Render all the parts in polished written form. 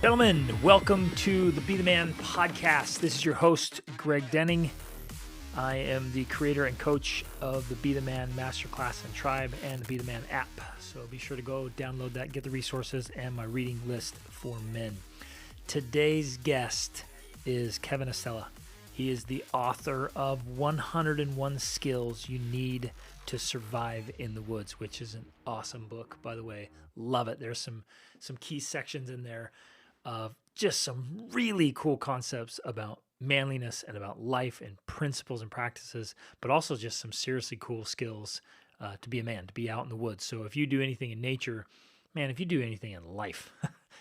Gentlemen, welcome to the Be the Man podcast. This is your host, Greg Denning. I am the creator and coach of the Be the Man Masterclass and Tribe and the Be the Man app. So be sure to go download that, get the resources and my reading list for men. Today's guest is Kevin Estela. He is the author of 101 Skills You Need to Survive in the Woods, which is an awesome book, by the way. Love it. There's some key sections in there of just some really cool concepts about manliness and about life and principles and practices, but also just some seriously cool skills to be a man, to be out in the woods. So if you do anything in nature, man, if you do anything in life,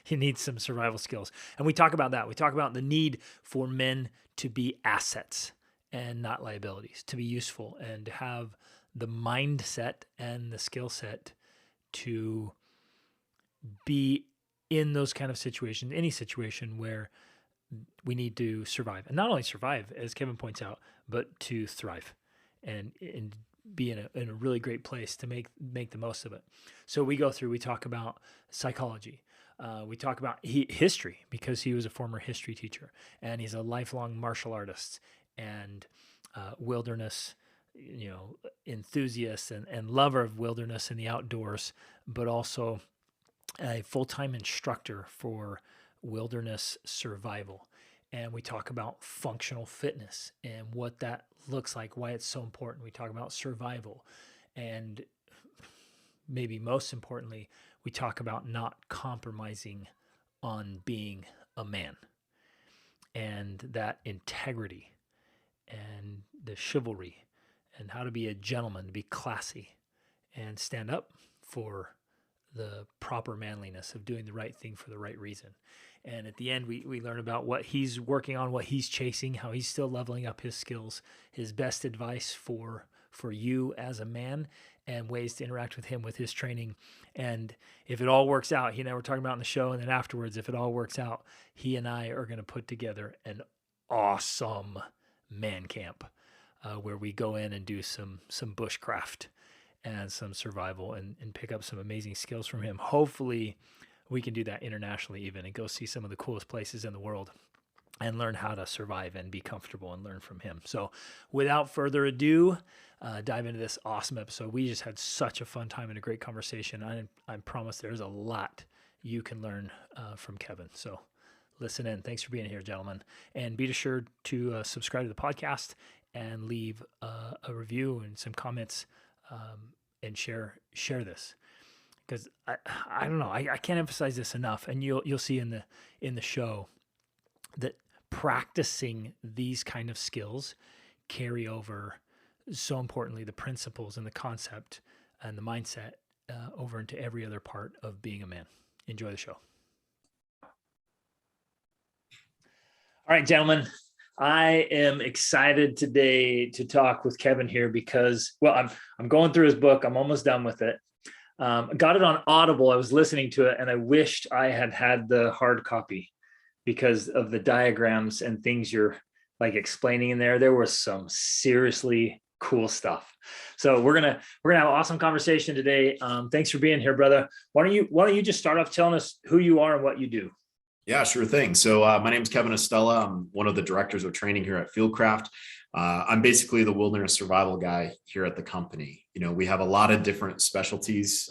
you need some survival skills. And we talk about that. We talk about the need for men to be assets and not liabilities, to be useful and to have the mindset and the skill set to be in those kind of situations, any situation where we need to survive. And not only survive, as Kevin points out, but to thrive and be in a really great place to make the most of it. So we talk about psychology. We talk about history, because he was a former history teacher and he's a lifelong martial artist and wilderness enthusiast and lover of wilderness and the outdoors, but also a full-time instructor for wilderness survival. And we talk about functional fitness and what that looks like, why it's so important. We talk about survival. And maybe most importantly, we talk about not compromising on being a man and that integrity and the chivalry and how to be a gentleman, to be classy and stand up for the proper manliness of doing the right thing for the right reason. And at the end, we learn about what he's working on, what he's chasing, how he's still leveling up his skills, his best advice for you as a man, and ways to interact with him with his training. And if it all works out, he and I were talking about in the show, and then afterwards, if it all works out, he and I are going to put together an awesome man camp where we go in and do some bushcraft and some survival and pick up some amazing skills from him. Hopefully we can do that internationally even and go see some of the coolest places in the world and learn how to survive and be comfortable and learn from him. So without further ado, dive into this awesome episode. We just had such a fun time and a great conversation. I promise there's a lot you can learn from Kevin. So listen in. Thanks for being here, gentlemen. And be sure to subscribe to the podcast and leave a review and some comments and share this, because I don't know, I can't emphasize this enough, and you'll see in the show that practicing these kind of skills carry over so importantly the principles and the concept and the mindset over into every other part of being a man. Enjoy the show. All right, gentlemen. I am excited today to talk with Kevin here because, well, I'm going through his book. I'm almost done with it. Got it on Audible. I was listening to it and I wished I had the hard copy because of the diagrams and things you're like explaining in there. There was some seriously cool stuff. So we're gonna have an awesome conversation today. Thanks for being here, brother. Why don't you just start off telling us who you are and what you do? Yeah, sure thing. So my name is Kevin Estela. I'm one of the directors of training here at Fieldcraft. I'm basically the wilderness survival guy here at the company. We have a lot of different specialties,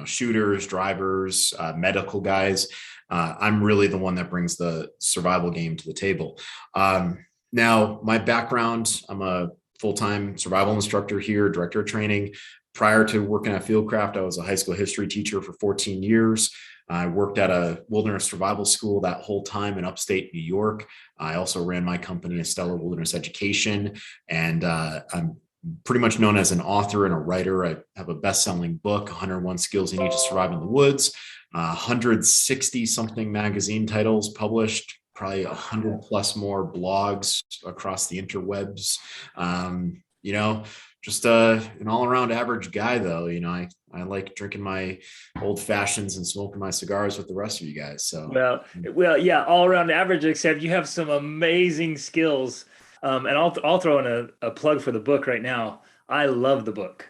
shooters, drivers, medical guys. I'm really the one that brings the survival game to the table. Now, my background, I'm a full-time survival instructor here, director of training. Prior to working at Fieldcraft, I was a high school history teacher for 14 years. I worked at a wilderness survival school that whole time in upstate New York. I also ran my company, Estela Wilderness Education, and I'm pretty much known as an author and a writer. I have a best-selling book, 101 Skills You Need to Survive in the Woods, 160 something magazine titles published, probably 100 plus more blogs across the interwebs. Just an all-around average guy, though. I like drinking my old fashions and smoking my cigars with the rest of you guys. So well, yeah, all-around average. Except you have some amazing skills. And I'll throw in a plug for the book right now. I love the book.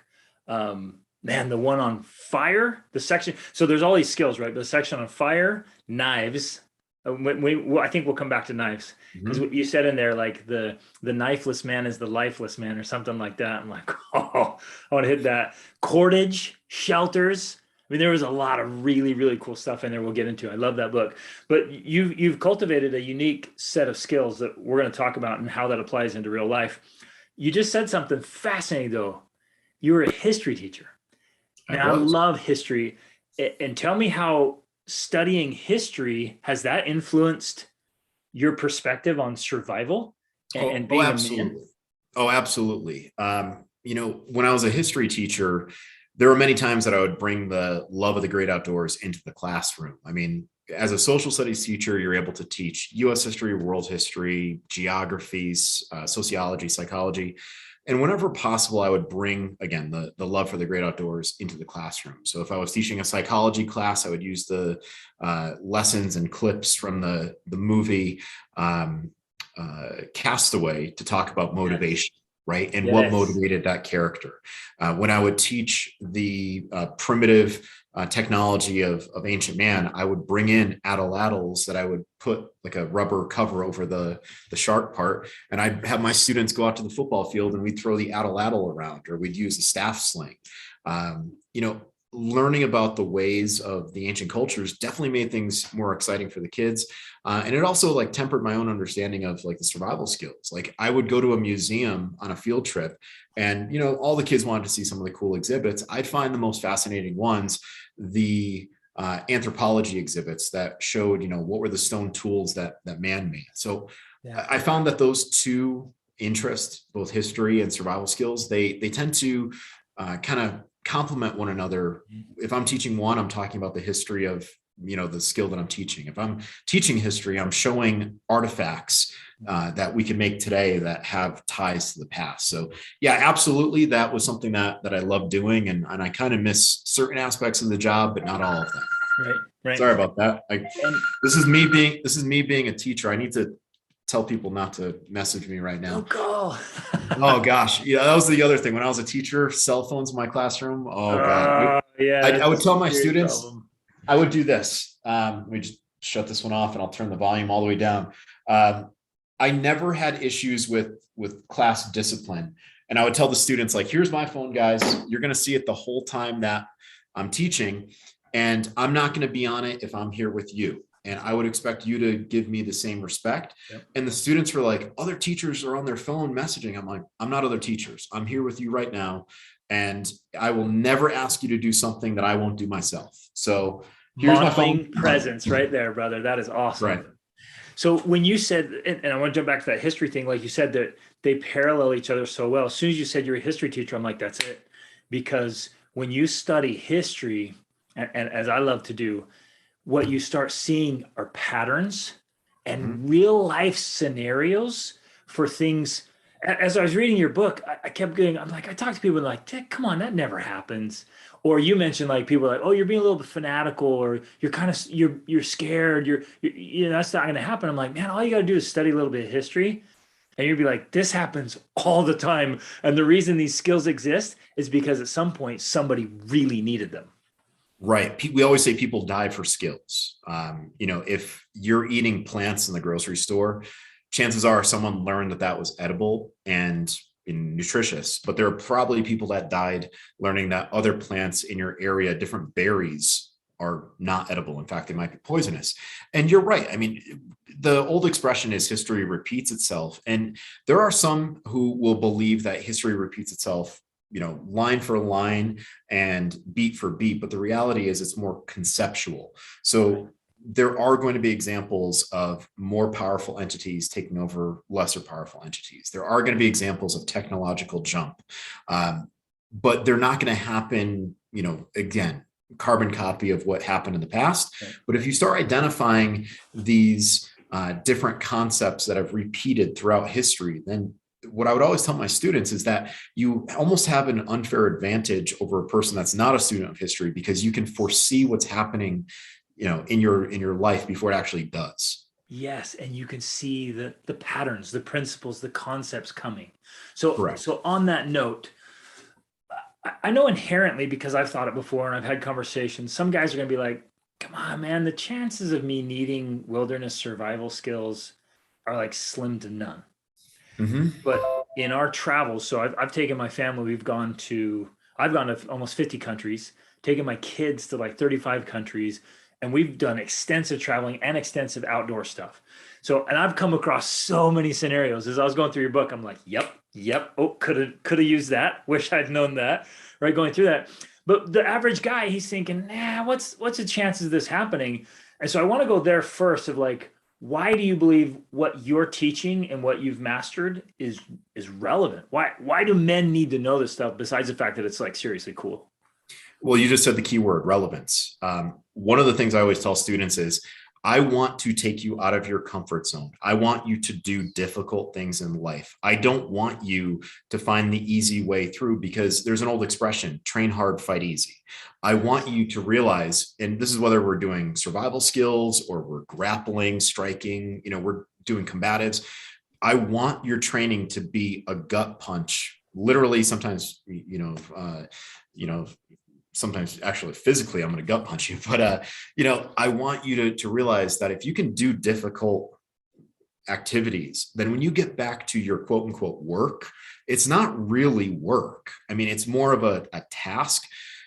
Man, the one on fire, the section. So there's all these skills, right? But the section on fire, knives, I think we'll come back to knives because Mhm. you said in there like the knifeless man is the lifeless man or something like that. I'm like, oh, I want to hit that. Cordage, shelters. I mean, there was a lot of really, really cool stuff in there. We'll get into. I love that book. But you've cultivated a unique set of skills that we're going to talk about and how that applies into real life. You just said something fascinating though. You were a history teacher. I And I was. love history. And tell me how studying history has that influenced your perspective on survival and being a man? Absolutely. Oh, absolutely. When I was a history teacher, there were many times that I would bring the love of the great outdoors into the classroom. I mean, as a social studies teacher, you're able to teach US history, world history, geographies, sociology, psychology. And whenever possible, I would bring, again, the love for the great outdoors into the classroom. So if I was teaching a psychology class, I would use the lessons and clips from the movie Castaway to talk about Yes. motivation, right? And what Yes. motivated that character. When I would teach the primitive technology of ancient man, I would bring in atlatls that I would put like a rubber cover over the sharp part, and I'd have my students go out to the football field and we'd throw the atlatl around, or we'd use a staff sling. Learning about the ways of the ancient cultures definitely made things more exciting for the kids. And it also like tempered my own understanding of like the survival skills. Like I would go to a museum on a field trip and, all the kids wanted to see some of the cool exhibits. I'd find the most fascinating ones, the anthropology exhibits that showed, what were the stone tools that man made. So Yeah. I found that those two interests, both history and survival skills, they tend to kind of complement one another. If I'm teaching one, I'm talking about the history of the skill that I'm teaching. If I'm teaching history, I'm showing artifacts that we can make today that have ties to the past. So yeah, absolutely, that was something that I love doing, and I kind of miss certain aspects of the job, but not all of them. Right. Right. Sorry about that. And This is me being a teacher. I need to tell people not to message me right no now. call. Oh gosh, yeah, that was the other thing. When I was a teacher, cell phones in my classroom. Oh god, Yeah, I that's would a tell my serious students, problem. I would do this. Let me just shut this one off, and I'll turn the volume all the way down. Um, I never had issues with class discipline, and I would tell the students like, "Here's my phone, guys. You're going to see it the whole time that I'm teaching, and I'm not going to be on it if I'm here with you. And I would expect you to give me the same respect." Yep. And the students were like, "Other teachers are on their phone messaging." I'm like, "I'm not other teachers. I'm here with you right now. And I will never ask you to do something that I won't do myself. So here's my phone." Modeling presence right there, brother. That is awesome. Right. So when you said, and I want to jump back to that history thing, like you said, that they parallel each other so well. As soon as you said you're a history teacher, I'm like, that's it. Because when you study history, and as I love to do, what you start seeing are patterns Mhm. and real life scenarios for things. As I was reading your book, I kept getting, I'm like, I talk to people like, come on, that never happens. Or you mentioned like people are like, oh, you're being a little bit fanatical, or you're kind of you're scared, that's not going to happen. I'm like, man, all you got to do is study a little bit of history, and you'd be like, this happens all the time. And the reason these skills exist is because at some point somebody really needed them. Right. We always say people die for skills. If you're eating plants in the grocery store, chances are someone learned that was edible and nutritious. But there are probably people that died learning that other plants in your area, different berries, are not edible. In fact, they might be poisonous. And you're right. I mean, the old expression is history repeats itself. And there are some who will believe that history repeats itself, line for line and beat for beat. But the reality is it's more conceptual. Right. So there are going to be examples of more powerful entities taking over lesser powerful entities. There are going to be examples of technological jump, but they're not going to happen, again, carbon copy of what happened in the past. Right. But if you start identifying these different concepts that have repeated throughout history, then what I would always tell my students is that you almost have an unfair advantage over a person that's not a student of history, because you can foresee what's happening, in your life before it actually does. Yes, and you can see the patterns, the principles, the concepts coming. So Correct. on that note, I know inherently, because I've thought it before and I've had conversations, some guys are going to be like, come on, man, the chances of me needing wilderness survival skills are like slim to none. Hmm. But in our travels, so I've taken my family, I've gone to almost 50 countries, taken my kids to like 35 countries, and we've done extensive traveling and extensive outdoor stuff. So, and I've come across so many scenarios as I was going through your book. I'm like, yep. Oh, could have used that. Wish I'd known that. Right, going through that. But the average guy, he's thinking, nah, what's the chances of this happening? And so I want to go there first of like, why do you believe what you're teaching and what you've mastered is relevant? Why do men need to know this stuff besides the fact that it's like seriously cool? Well, you just said the key word, relevance. One of the things I always tell students is I want to take you out of your comfort zone. I want you to do difficult things in life. I don't want you to find the easy way through, because there's an old expression, train hard, fight easy. I want you to realize, and this is whether we're doing survival skills or we're grappling, striking, we're doing combatives. I want your training to be a gut punch, literally. Sometimes, you know, sometimes actually physically I'm going to gut punch you, but I want you to realize that if you can do difficult activities, then when you get back to your quote unquote work, it's not really work. I mean, it's more of a task.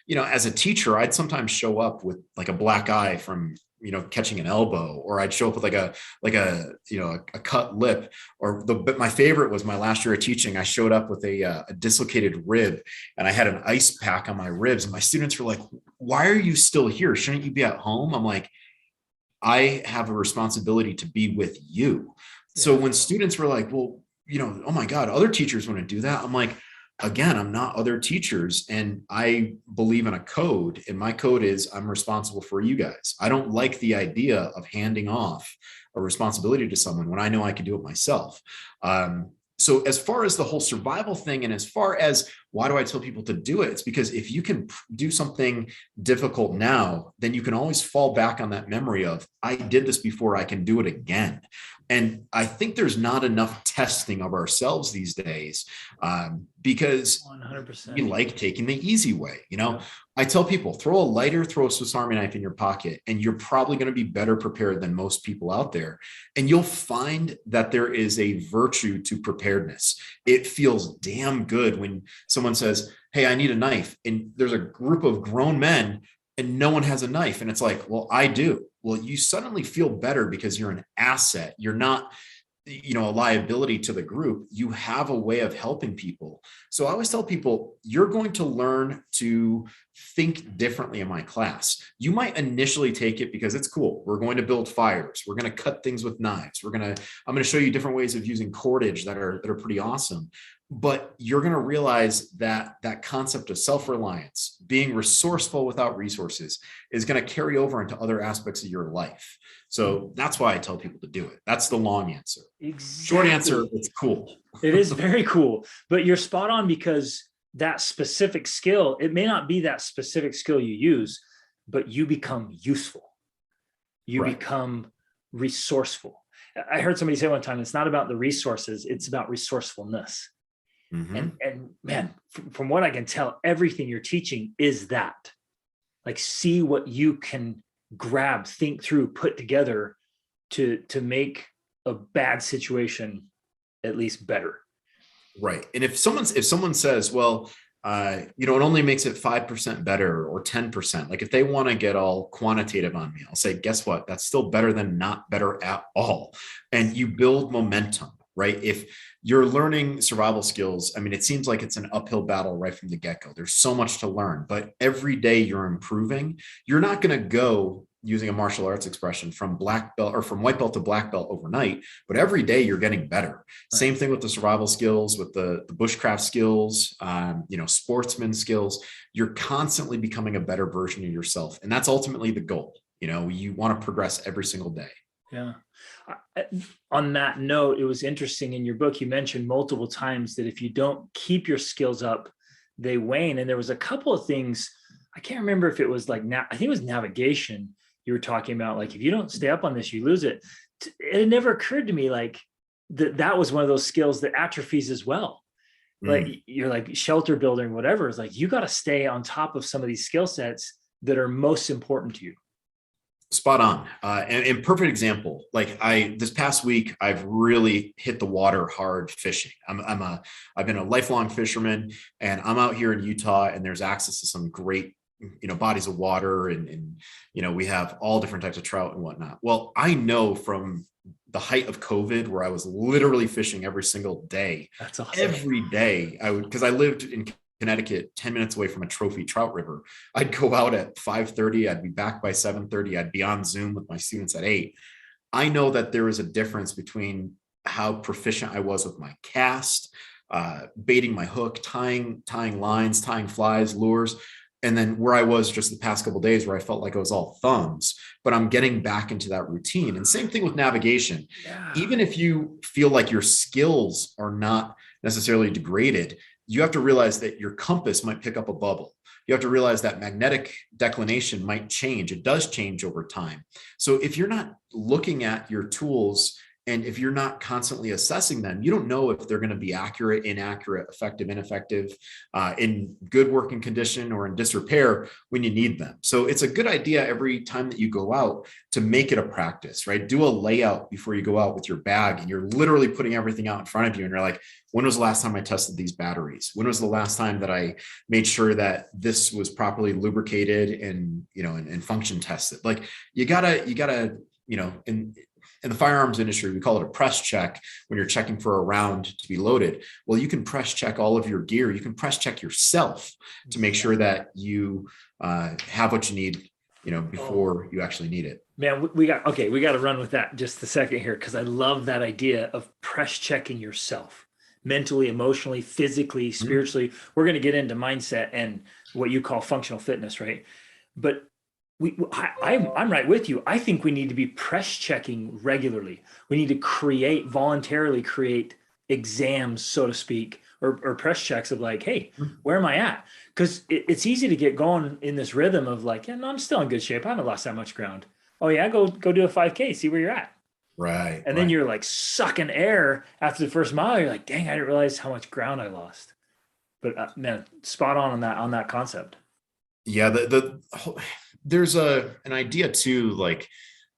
As a teacher, I'd sometimes show up with like a black eye from catching an elbow, or I'd show up with a cut lip, but my favorite was my last year of teaching. I showed up with a dislocated rib, and I had an ice pack on my ribs, and my students were like, why are you still here? Shouldn't you be at home? I'm like, I have a responsibility to be with you. So Yeah. when students were like, well, oh my God, other teachers want to do that. I'm like, again, I'm not other teachers, and I believe in a code, and my code is I'm responsible for you guys. I don't like the idea of handing off a responsibility to someone when I know I can do it myself. So as far as the whole survival thing, and as far as why do I tell people to do it, it's because if you can do something difficult now, then you can always fall back on that memory of, I did this before, I can do it again. And I think there's not enough testing of ourselves these days, because 100%. we like taking the easy way. Yeah. I tell people, throw a lighter, throw a Swiss Army knife in your pocket, and you're probably going to be better prepared than most people out there. And you'll find that there is a virtue to preparedness. It feels damn good when someone says, hey, I need a knife, and there's a group of grown men and no one has a knife. And it's like, well, I do. Well, you suddenly feel better because you're an asset. You're not, a liability to the group. You have a way of helping people. So I always tell people, you're going to learn to think differently in my class. You might initially take it because it's cool. We're going to build fires. We're going to cut things with knives. I'm going to show you different ways of using cordage that are pretty awesome. But you're going to realize that that concept of self-reliance, being resourceful without resources, is going to carry over into other aspects of your life. So that's why I tell people to do it. That's the long answer. Exactly. Short answer, it's cool. It is very cool, but you're spot on, because that specific skill, it may not be that specific skill you use, but you become useful. You Right. become resourceful. I heard somebody say one time, it's not about the resources, it's about resourcefulness. Mm-hmm. And man, from what I can tell, everything you're teaching is that. Like, see what you can grab, think through, put together to make a bad situation at least better. Right. And if someone says, well, it only makes it 5% better or 10%, like if they want to get all quantitative on me, I'll say, guess what? That's still better than not better at all. And you build momentum, right? If you're learning survival skills, I mean, it seems like it's an uphill battle right from the get-go. There's so much to learn, but every day you're improving. You're not going to go, using a martial arts expression, from black belt or from white belt to black belt overnight, but every day you're getting better. Right. Same thing with the survival skills, with the bushcraft skills, sportsman skills. You're constantly becoming a better version of yourself. And that's ultimately the goal. You want to progress every single day. Yeah. On that note, it was interesting in your book, you mentioned multiple times that if you don't keep your skills up, they wane. And there was a couple of things, I can't remember if it was like, I think it was navigation. You were talking about, like, if you don't stay up on this, you lose it. It never occurred to me like that was one of those skills that atrophies as well. Like, you're like shelter building, whatever. It's like, you got to stay on top of some of these skill sets that are most important to you. Spot on. And perfect example. Like this past week, I've really hit the water hard fishing. I've been a lifelong fisherman, and I'm out here in Utah, and there's access to some great, bodies of water, and we have all different types of trout and whatnot. Well, I know from the height of COVID, where I was literally fishing every single day. That's awesome. Every day because I lived in Connecticut, 10 minutes away from a trophy trout river. I'd go out at 5:30. I'd be back by 7:30. I'd be on Zoom with my students at 8. I know that there is a difference between how proficient I was with my cast, baiting my hook, tying lines, tying flies, lures, and then where I was just the past couple of days, where I felt like I was all thumbs. But I'm getting back into that routine. And same thing with navigation. Yeah. Even if you feel like your skills are not necessarily degraded, you have to realize that your compass might pick up a bubble. You have to realize that magnetic declination might change. It does change over time. So if you're not looking at your tools, and if you're not constantly assessing them, you don't know if they're going to be accurate, inaccurate, effective, ineffective, in good working condition or in disrepair when you need them. So it's a good idea every time that you go out to make it a practice, right? Do a layout before you go out with your bag, and you're literally putting everything out in front of you. And you're like, when was the last time I tested these batteries? When was the last time that I made sure that this was properly lubricated and function tested? Like you gotta, in the firearms industry, we call it a press check when you're checking for a round to be loaded. Well, you can press check all of your gear. You can press check yourself to make sure that you have what you need, before you actually need it. Man, we got to run with that just a second here, because I love that idea of press checking yourself mentally, emotionally, physically, spiritually. We're going to get into mindset and what you call functional fitness, right? But I'm right with you. I think we need to be press checking regularly. We need to voluntarily create exams, so to speak, or press checks of like, hey, where am I at? Because it's easy to get going in this rhythm of like, yeah, no, I'm still in good shape. I haven't lost that much ground. Oh yeah, go do a 5K, see where you're at. Right. And then you're like sucking air after the first mile. You're like, dang, I didn't realize how much ground I lost. But man, spot on that concept. Yeah, there's an idea too, like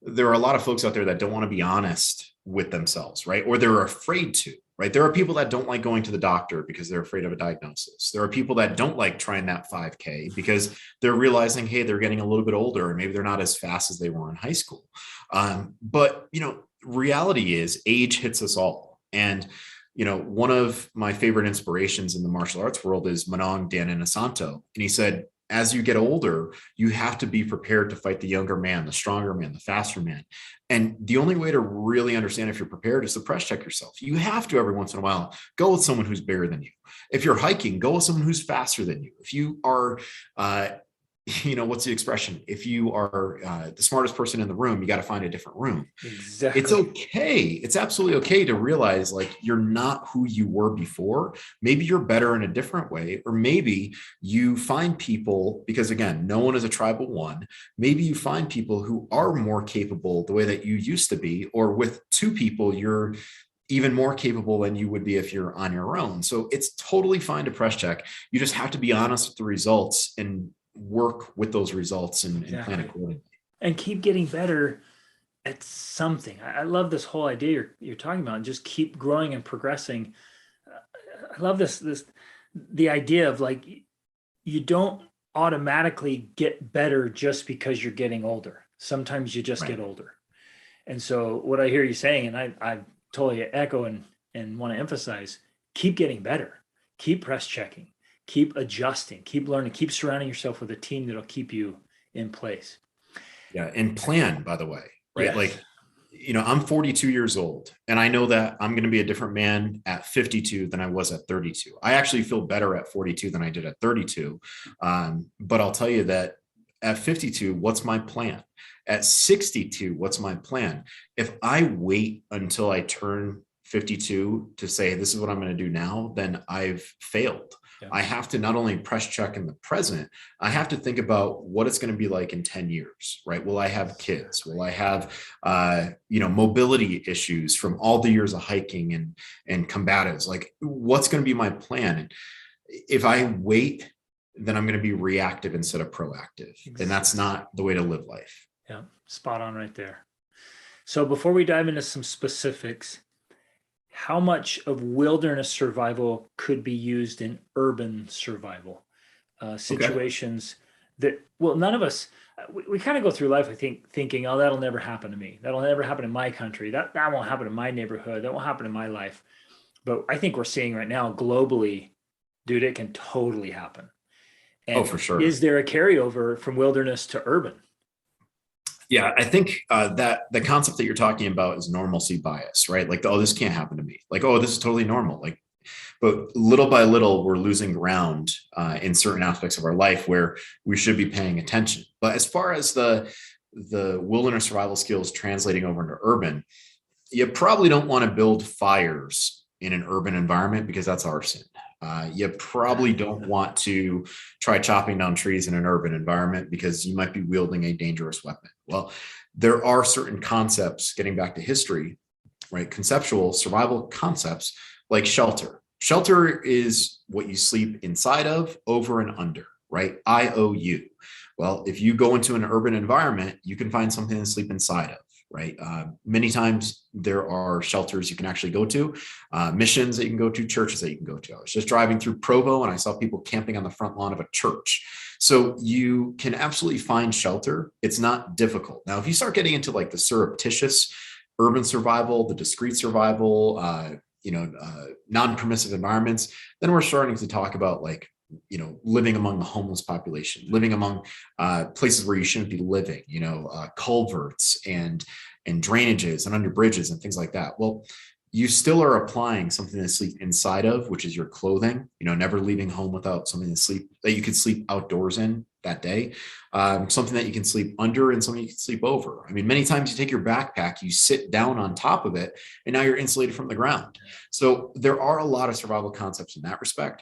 there are a lot of folks out there that don't want to be honest with themselves, right? Or they're afraid to, right? There are people that don't like going to the doctor because they're afraid of a diagnosis. There are people that don't like trying that 5K because they're realizing, hey, they're getting a little bit older and maybe they're not as fast as they were in high school. But reality is age hits us all. And one of my favorite inspirations in the martial arts world is Manong Dan Inosanto. And he said, as you get older, you have to be prepared to fight the younger man, the stronger man, the faster man. And the only way to really understand if you're prepared is to press check yourself. You have to every once in a while go with someone who's bigger than you. If you're hiking, go with someone who's faster than you. If you are what's the expression? If you are the smartest person in the room, you got to find a different room. Exactly. It's okay. It's absolutely okay to realize like you're not who you were before. Maybe you're better in a different way, or maybe you find people, because again, no one is a tribe of one. Maybe you find people who are more capable the way that you used to be, or with two people, you're even more capable than you would be if you're on your own. So it's totally fine to press check. You just have to be honest with the results and work with those results and plan accordingly. And keep getting better at something. I love this whole idea you're talking about, and just keep growing and progressing. I love the idea of like, you don't automatically get better just because you're getting older. Sometimes you just get older. And so what I hear you saying, and I totally echo and want to emphasize, keep getting better, keep press checking, keep adjusting, keep learning, keep surrounding yourself with a team that'll keep you in place. Yeah. And plan, by the way, right? Yes. Like, I'm 42 years old, and I know that I'm going to be a different man at 52 than I was at 32. I actually feel better at 42 than I did at 32. But I'll tell you that at 52, what's my plan? At 62, what's my plan? If I wait until I turn 52 to say, this is what I'm going to do now, then I've failed. Yeah. I have to not only press check in the present, I have to think about what it's going to be like in 10 years, right? Will I have kids? Will I have, mobility issues from all the years of hiking and combatives? Like, what's going to be my plan? And if I wait, then I'm going to be reactive instead of proactive. Exactly. And that's not the way to live life. Yeah, spot on right there. So before we dive into some specifics, how much of wilderness survival could be used in urban survival? Okay. Situations that, well, none of us, we kind of go through life, I think, thinking, oh, that'll never happen to me. That'll never happen in my country. That won't happen in my neighborhood. That won't happen in my life. But I think we're seeing right now globally, dude, it can totally happen. Oh, And for sure. is there a carryover from wilderness to urban? Yeah, I think that the concept that you're talking about is normalcy bias, right? Like, oh, this can't happen to me. Like, oh, this is totally normal. Like, but little by little, we're losing ground in certain aspects of our life where we should be paying attention. But as far as the wilderness survival skills translating over into urban, you probably don't want to build fires in an urban environment because that's arson. You probably don't want to try chopping down trees in an urban environment because you might be wielding a dangerous weapon. Well, there are certain concepts, getting back to history, right? Conceptual survival concepts like shelter. Shelter is what you sleep inside of, over, and under, right? IOU. Well, if you go into an urban environment, you can find something to sleep inside of, right? Many times there are shelters you can actually go to, missions that you can go to, churches that you can go to. I was just driving through Provo and I saw people camping on the front lawn of a church. So you can absolutely find shelter. It's not difficult. Now, if you start getting into like the surreptitious urban survival, the discrete survival, non-permissive environments, then we're starting to talk about like, living among the homeless population, living among places where you shouldn't be living, culverts and drainages and under bridges and things like that. Well, you still are applying something to sleep inside of, which is your clothing, never leaving home without something to sleep that you could sleep outdoors in that day, something that you can sleep under and something you can sleep over. I mean, many times you take your backpack, you sit down on top of it, and now you're insulated from the ground. So there are a lot of survival concepts in that respect.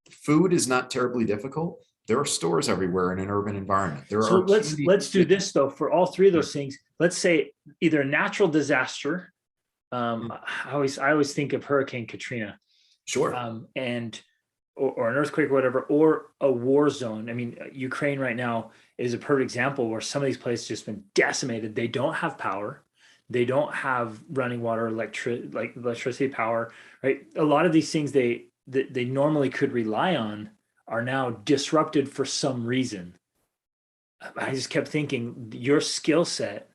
Food is not terribly difficult. There are stores everywhere in an urban environment. There So are let's candy. let's do this though for all three of those things. Let's say either a natural disaster. I always think of Hurricane Katrina, Sure. and or an earthquake or whatever, or a war zone. I mean, Ukraine right now is a perfect example where some of these places just been decimated. They don't have power. They don't have running water, electricity, power, right? A lot of these things they normally could rely on are now disrupted for some reason. I just kept thinking your skill set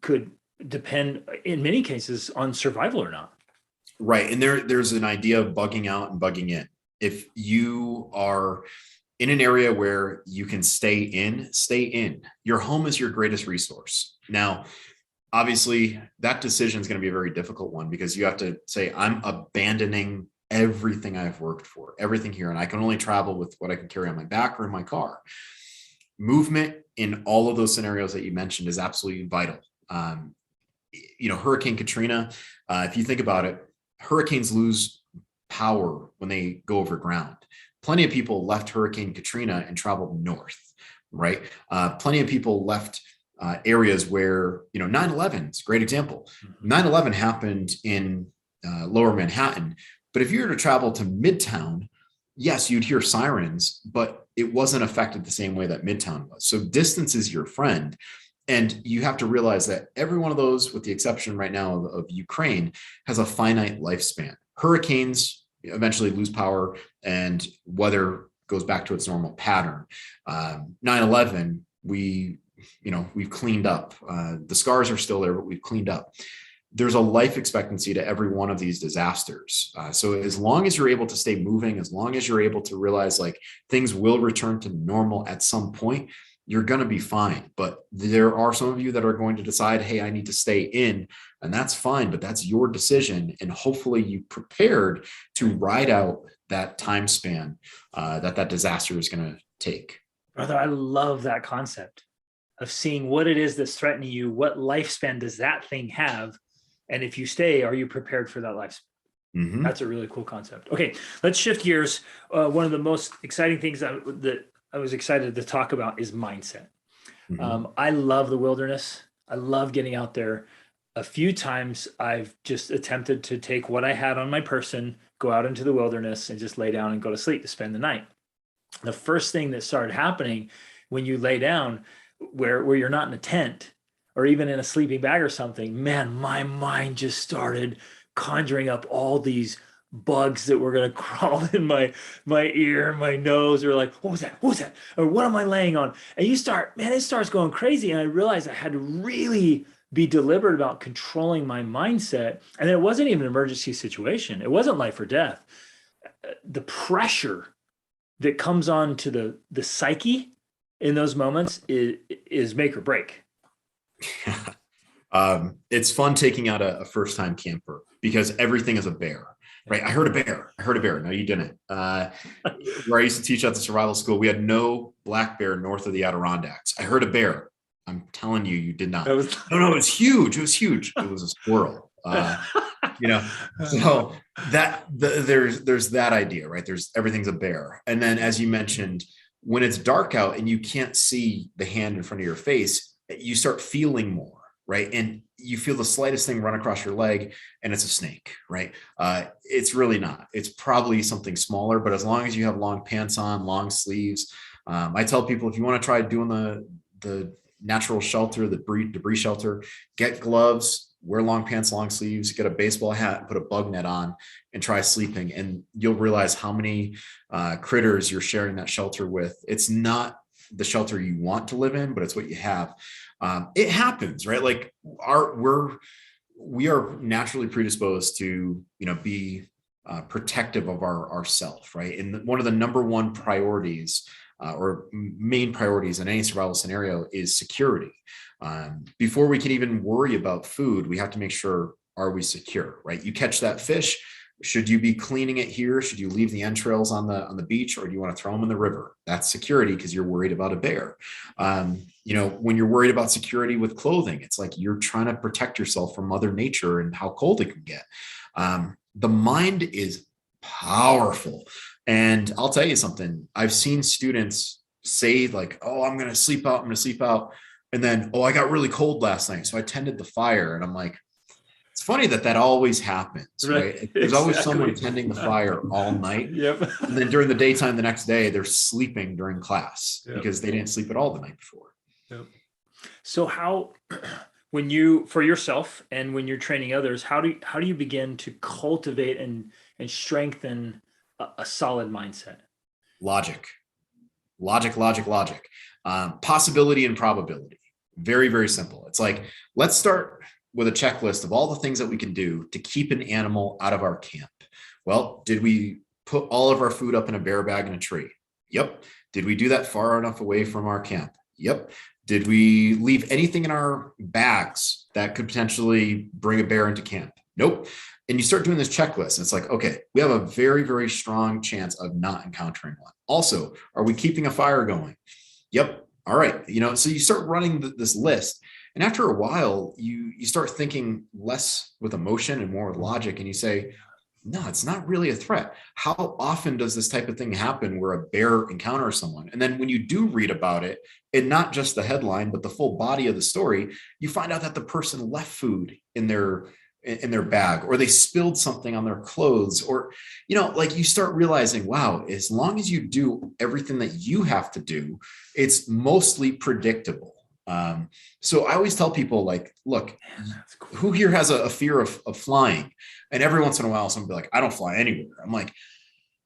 could depend in many cases on survival or not. Right. And there's an idea of bugging out and bugging in. If you are in an area where you can stay in, stay in. Your home is your greatest resource. Now, obviously, that decision is going to be a very difficult one because you have to say, I'm abandoning everything I've worked for, everything here, and I can only travel with what I can carry on my back or in my car. Movement in all of those scenarios that you mentioned is absolutely vital. Hurricane Katrina, if you think about it, hurricanes lose power when they go over ground. Plenty of people left Hurricane Katrina and traveled north, right? Plenty of people left areas where, 9/11 is a great example. 9/11 happened in lower Manhattan, but if you were to travel to Midtown, yes, you'd hear sirens, but it wasn't affected the same way that Midtown was. So distance is your friend. And you have to realize that every one of those, with the exception right now of Ukraine, has a finite lifespan. Hurricanes eventually lose power and weather goes back to its normal pattern. 9/11, we've cleaned up. The scars are still there, but we've cleaned up. There's a life expectancy to every one of these disasters. So as long as you're able to stay moving, as long as you're able to realize like things will return to normal at some point, you're going to be fine. But there are some of you that are going to decide, hey, I need to stay in, and that's fine, but that's your decision. And hopefully you prepared to ride out that time span that disaster is going to take. Brother, I love that concept of seeing what it is that's threatening you. What lifespan does that thing have? And if you stay, are you prepared for that lifespan? Mm-hmm. That's a really cool concept. Okay, let's shift gears. One of the most exciting things that I was excited to talk about is mindset. Mm-hmm. I love the wilderness. I love getting out there. A few times I've just attempted to take what I had on my person, go out into the wilderness and just lay down and go to sleep to spend the night. The first thing that started happening when you lay down where you're not in a tent or even in a sleeping bag or something, man, my mind just started conjuring up all these bugs that were going to crawl in my ear, my nose, or like, what was that? What was that? Or what am I laying on? And you start, man, it starts going crazy. And I realized I had to really be deliberate about controlling my mindset. And it wasn't even an emergency situation. It wasn't life or death. The pressure that comes on to the psyche in those moments is make or break. It's fun taking out a first time camper because everything is a bear, right? I heard a bear. I heard a bear. No, you didn't. Where I used to teach at the survival school, we had no black bear north of the Adirondacks. I heard a bear. I'm telling you, you did not. Was... No, it was huge. It was huge. It was a squirrel. So there's that idea, right? There's everything's a bear. And then as you mentioned, when it's dark out and you can't see the hand in front of your face, you start feeling more, right? And you feel the slightest thing run across your leg and it's a snake, right? It's really not. It's probably something smaller, but as long as you have long pants on, long sleeves, I tell people if you want to try doing the natural shelter, the debris shelter, get gloves, wear long pants, long sleeves, get a baseball hat, put a bug net on and try sleeping. And you'll realize how many critters you're sharing that shelter with. It's not the shelter you want to live in, but it's what you have. It happens, right? Like we are naturally predisposed to, be protective of ourself, right? And one of the number one priorities or main priorities in any survival scenario is security. Before we can even worry about food, we have to make sure, are we secure, right? You catch that fish. Should you be cleaning it here? Should you leave the entrails on the beach, or do you want to throw them in the river? That's security because you're worried about a bear. When you're worried about security with clothing, it's like you're trying to protect yourself from Mother Nature and how cold it can get. The mind is powerful. And I'll tell you something, I've seen students say like, oh, I'm going to sleep out. I'm going to sleep out. And then, oh, I got really cold last night, so I tended the fire. And I'm like, it's funny that always happens, right? There's always someone tending the fire all night. Yep. And then during the daytime, the next day, they're sleeping during class because they didn't sleep at all the night before. Yep. So how, for yourself and when you're training others, how do you begin to cultivate and strengthen a solid mindset? Logic. Possibility and probability. Very, very simple. It's like, let's start with a checklist of all the things that we can do to keep an animal out of our camp. Well, did we put all of our food up in a bear bag in a tree? Yep. Did we do that far enough away from our camp? Yep. Did we leave anything in our bags that could potentially bring a bear into camp? Nope. And you start doing this checklist. And it's like, okay, we have a very, very strong chance of not encountering one. Also, are we keeping a fire going? Yep. All right. So you start running this list. And after a while, you start thinking less with emotion and more with logic. And you say, no, it's not really a threat. How often does this type of thing happen where a bear encounters someone? And then when you do read about it, and not just the headline, but the full body of the story, you find out that the person left food in their bag, or they spilled something on their clothes, or, like you start realizing, wow, as long as you do everything that you have to do, it's mostly predictable. So I always tell people, like, look, cool. Who here has a fear of flying? And every once in a while, someone will be like, I don't fly anywhere. I'm like,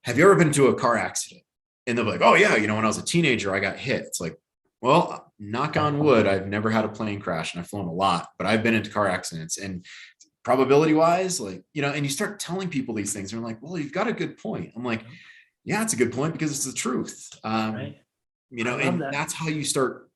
have you ever been to a car accident? And they'll be like, oh yeah, when I was a teenager, I got hit. It's like, well, knock on wood, I've never had a plane crash and I've flown a lot, but I've been into car accidents. And probability wise, like, and you start telling people these things, and they're like, well, you've got a good point. I'm like, yeah, it's a good point because it's the truth. Right. And that's how you start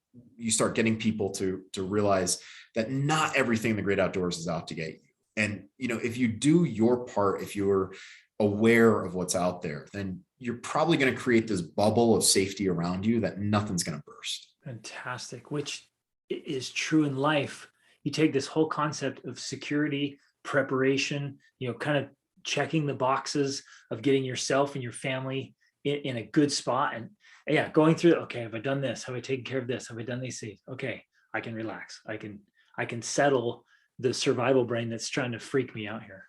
getting people to realize that not everything in the great outdoors is out to get you. And, if you do your part, if you're aware of what's out there, then you're probably going to create this bubble of safety around you that nothing's going to burst. Fantastic. Which is true in life. You take this whole concept of security, preparation, kind of checking the boxes of getting yourself and your family in a good spot. And yeah, going through, okay, have I done this? Have I taken care of this? Have I done these things? Okay, I can relax. I can settle the survival brain that's trying to freak me out here.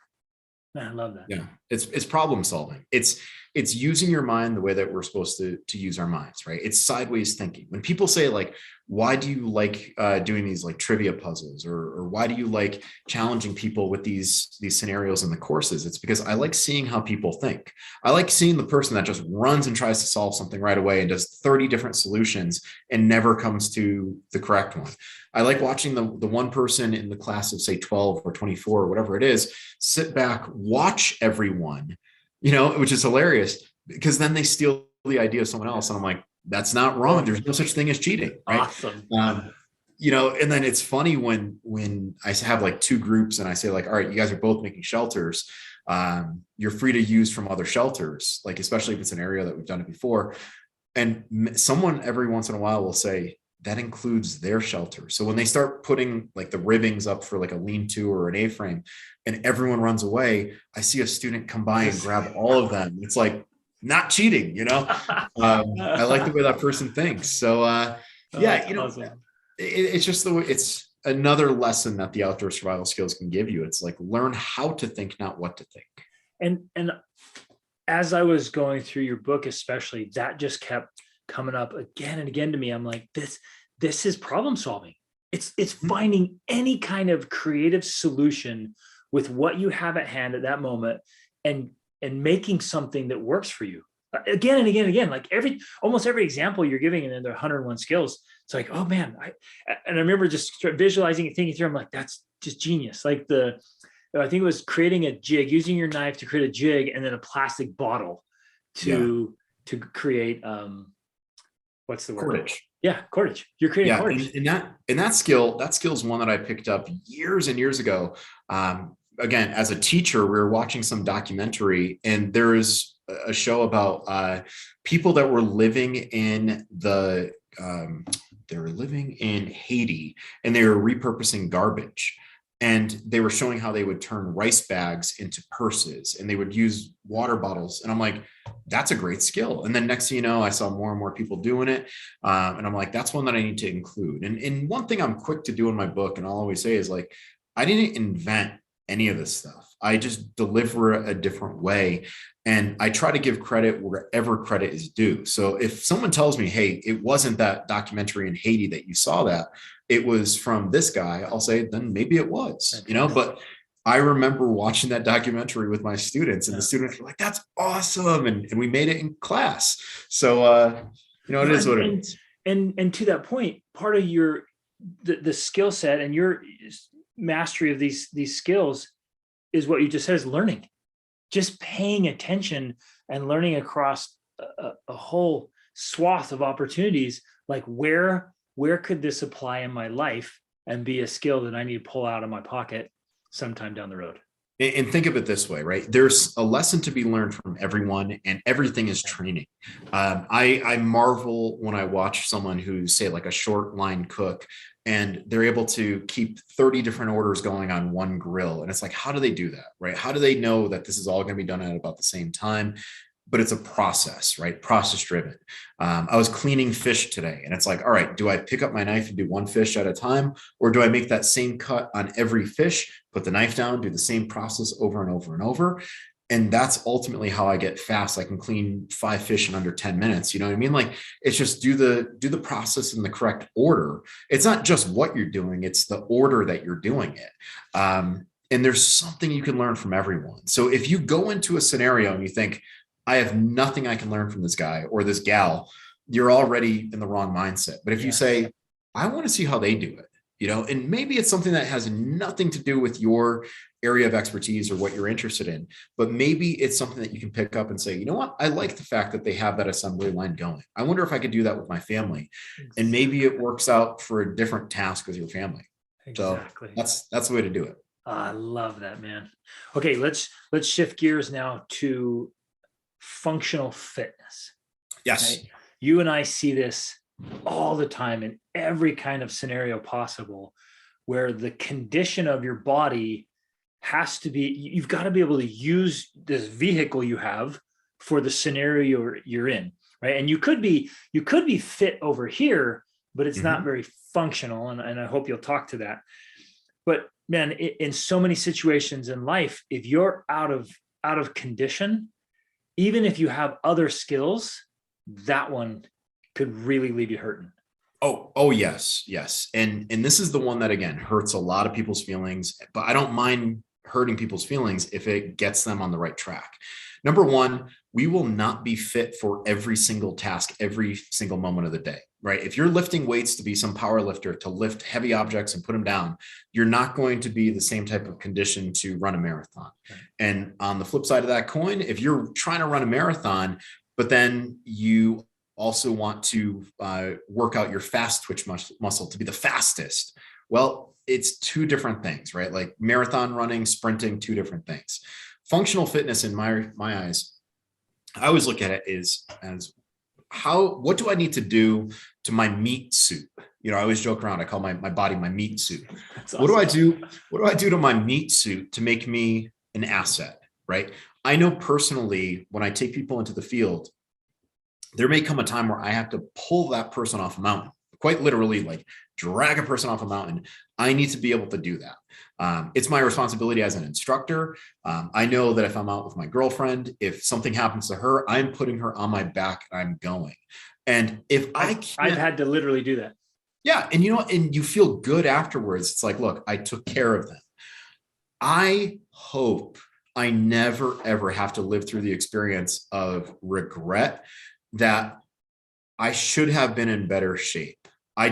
Man, I love that. Yeah, it's problem solving. It's it's using your mind the way that we're supposed to use our minds, right? It's sideways thinking. When people say like, why do you like doing these like trivia puzzles, or why do you like challenging people with these scenarios in the courses? It's because I like seeing how people think. I like seeing the person that just runs and tries to solve something right away and does 30 different solutions and never comes to the correct one. I like watching the one person in the class of say 12 or 24 or whatever it is, sit back, watch everyone, which is hilarious, because then they steal the idea of someone else. And I'm like, that's not wrong. There's no such thing as cheating, right? Awesome. And then it's funny when I have like two groups and I say like, all right, you guys are both making shelters. You're free to use from other shelters, like, especially if it's an area that we've done it before. And someone every once in a while will say, that includes their shelter. So when they start putting like the ribbings up for like a lean-to or an A-frame and everyone runs away, I see a student come by and grab all of them. It's like, not cheating, I like the way that person thinks. So Awesome. It's just the way, it's another lesson that the outdoor survival skills can give you. It's like, learn how to think, not what to think. And as I was going through your book, especially, that just kept coming up again and again to me. I'm like, this is problem solving. It's finding any kind of creative solution with what you have at hand at that moment, and making something that works for you again and again and again. Like almost every example you're giving, and then there are 101 skills. It's like, oh man, I remember just visualizing and thinking through. I'm like, that's just genius. Like I think it was creating a jig, using your knife to create a jig, and then a plastic bottle to create what's the word? Cordage. Yeah, cordage. You're creating cordage. And that skill is one that I picked up years and years ago. Again, as a teacher, we were watching some documentary, and there is a show about people that were living in Haiti, and they were repurposing garbage. And they were showing how they would turn rice bags into purses, and they would use water bottles. And I'm like, that's a great skill. And then next thing you know, I saw more and more people doing it. And I'm like, that's one that I need to include. And one thing I'm quick to do in my book, and I'll always say, is like, I didn't invent any of this stuff. I just deliver it a different way. And I try to give credit wherever credit is due. So if someone tells me, hey, it wasn't that documentary in Haiti that you saw that, it was from this guy, I'll say, then maybe it was, but I remember watching that documentary with my students, and the students were like, that's awesome. And we made it in class. So, it is what it is. And to that point, part of the skill set and your mastery of these skills is what you just said, is learning, just paying attention and learning across a whole swath of opportunities. Like where could this apply in my life and be a skill that I need to pull out of my pocket sometime down the road? And think of it this way, right? There's a lesson to be learned from everyone, and everything is training. I marvel when I watch someone who's, say, like a short line cook, and they're able to keep 30 different orders going on one grill. And it's like, how do they do that, right? How do they know that this is all going to be done at about the same time? But it's a process, right? Process driven. I was cleaning fish today, and it's like, all right, do I pick up my knife and do one fish at a time? Or do I make that same cut on every fish, put the knife down, do the same process over and over and over? And that's ultimately how I get fast. I can clean 5 fish in under 10 minutes. You know what I mean? Like, it's just do the process in the correct order. It's not just what you're doing, it's the order that you're doing it. And there's something you can learn from everyone. So if you go into a scenario and you think, I have nothing I can learn from this guy or this gal, you're already in the wrong mindset. But if you say, I want to see how they do it, and maybe it's something that has nothing to do with your area of expertise or what you're interested in, but maybe it's something that you can pick up and say, you know what, I like the fact that they have that assembly line going. I wonder if I could do that with my family. And maybe it works out for a different task with your family. Exactly. So that's the way to do it. I love that, man. Okay, let's shift gears now to functional fitness. Yes. Right? You and I see this all the time in every kind of scenario possible, where the condition of your body has to be, you've got to be able to use this vehicle you have for the scenario you're in, right? And you could be fit over here, but it's not very functional. And I hope you'll talk to that. But man, in so many situations in life, if you're out of condition, even if you have other skills, that one could really leave you hurting. Oh, yes, yes. And this is the one that again hurts a lot of people's feelings, but I don't mind hurting people's feelings if it gets them on the right track. Number one, we will not be fit for every single task, every single moment of the day, right? If you're lifting weights to be some power lifter, to lift heavy objects and put them down, you're not going to be the same type of condition to run a marathon. Right. And on the flip side of that coin, if you're trying to run a marathon, but then you also want to work out your fast twitch muscle to be the fastest. Well, it's two different things, right? Like marathon running, sprinting, two different things. Functional fitness in my eyes, I always look at it as what do I need to do to my meat suit? You know, I always joke around. I call my body my meat suit. Awesome. What do I do? What do I do to my meat suit to make me an asset, right? I know personally when I take people into the field, there may come a time where I have to pull that person off a mountain, quite literally, like drag a person off a mountain. I need to be able to do that. It's my responsibility as an instructor. I know that if I'm out with my girlfriend, if something happens to her, I'm putting her on my back and I'm going. And if I've had to literally do that. Yeah. And and you feel good afterwards. It's like, look, I took care of them. I hope I never, ever have to live through the experience of regret that I should have been in better shape. I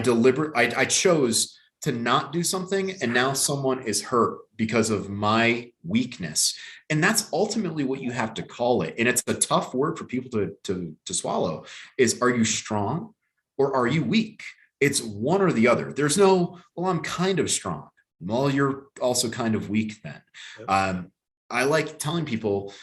chose to not do something, and now someone is hurt because of my weakness. And that's ultimately what you have to call it. And it's a tough word for people to swallow is, are you strong or are you weak? It's one or the other. There's no, well, I'm kind of strong. Well, you're also kind of weak then. Yep. I like telling people,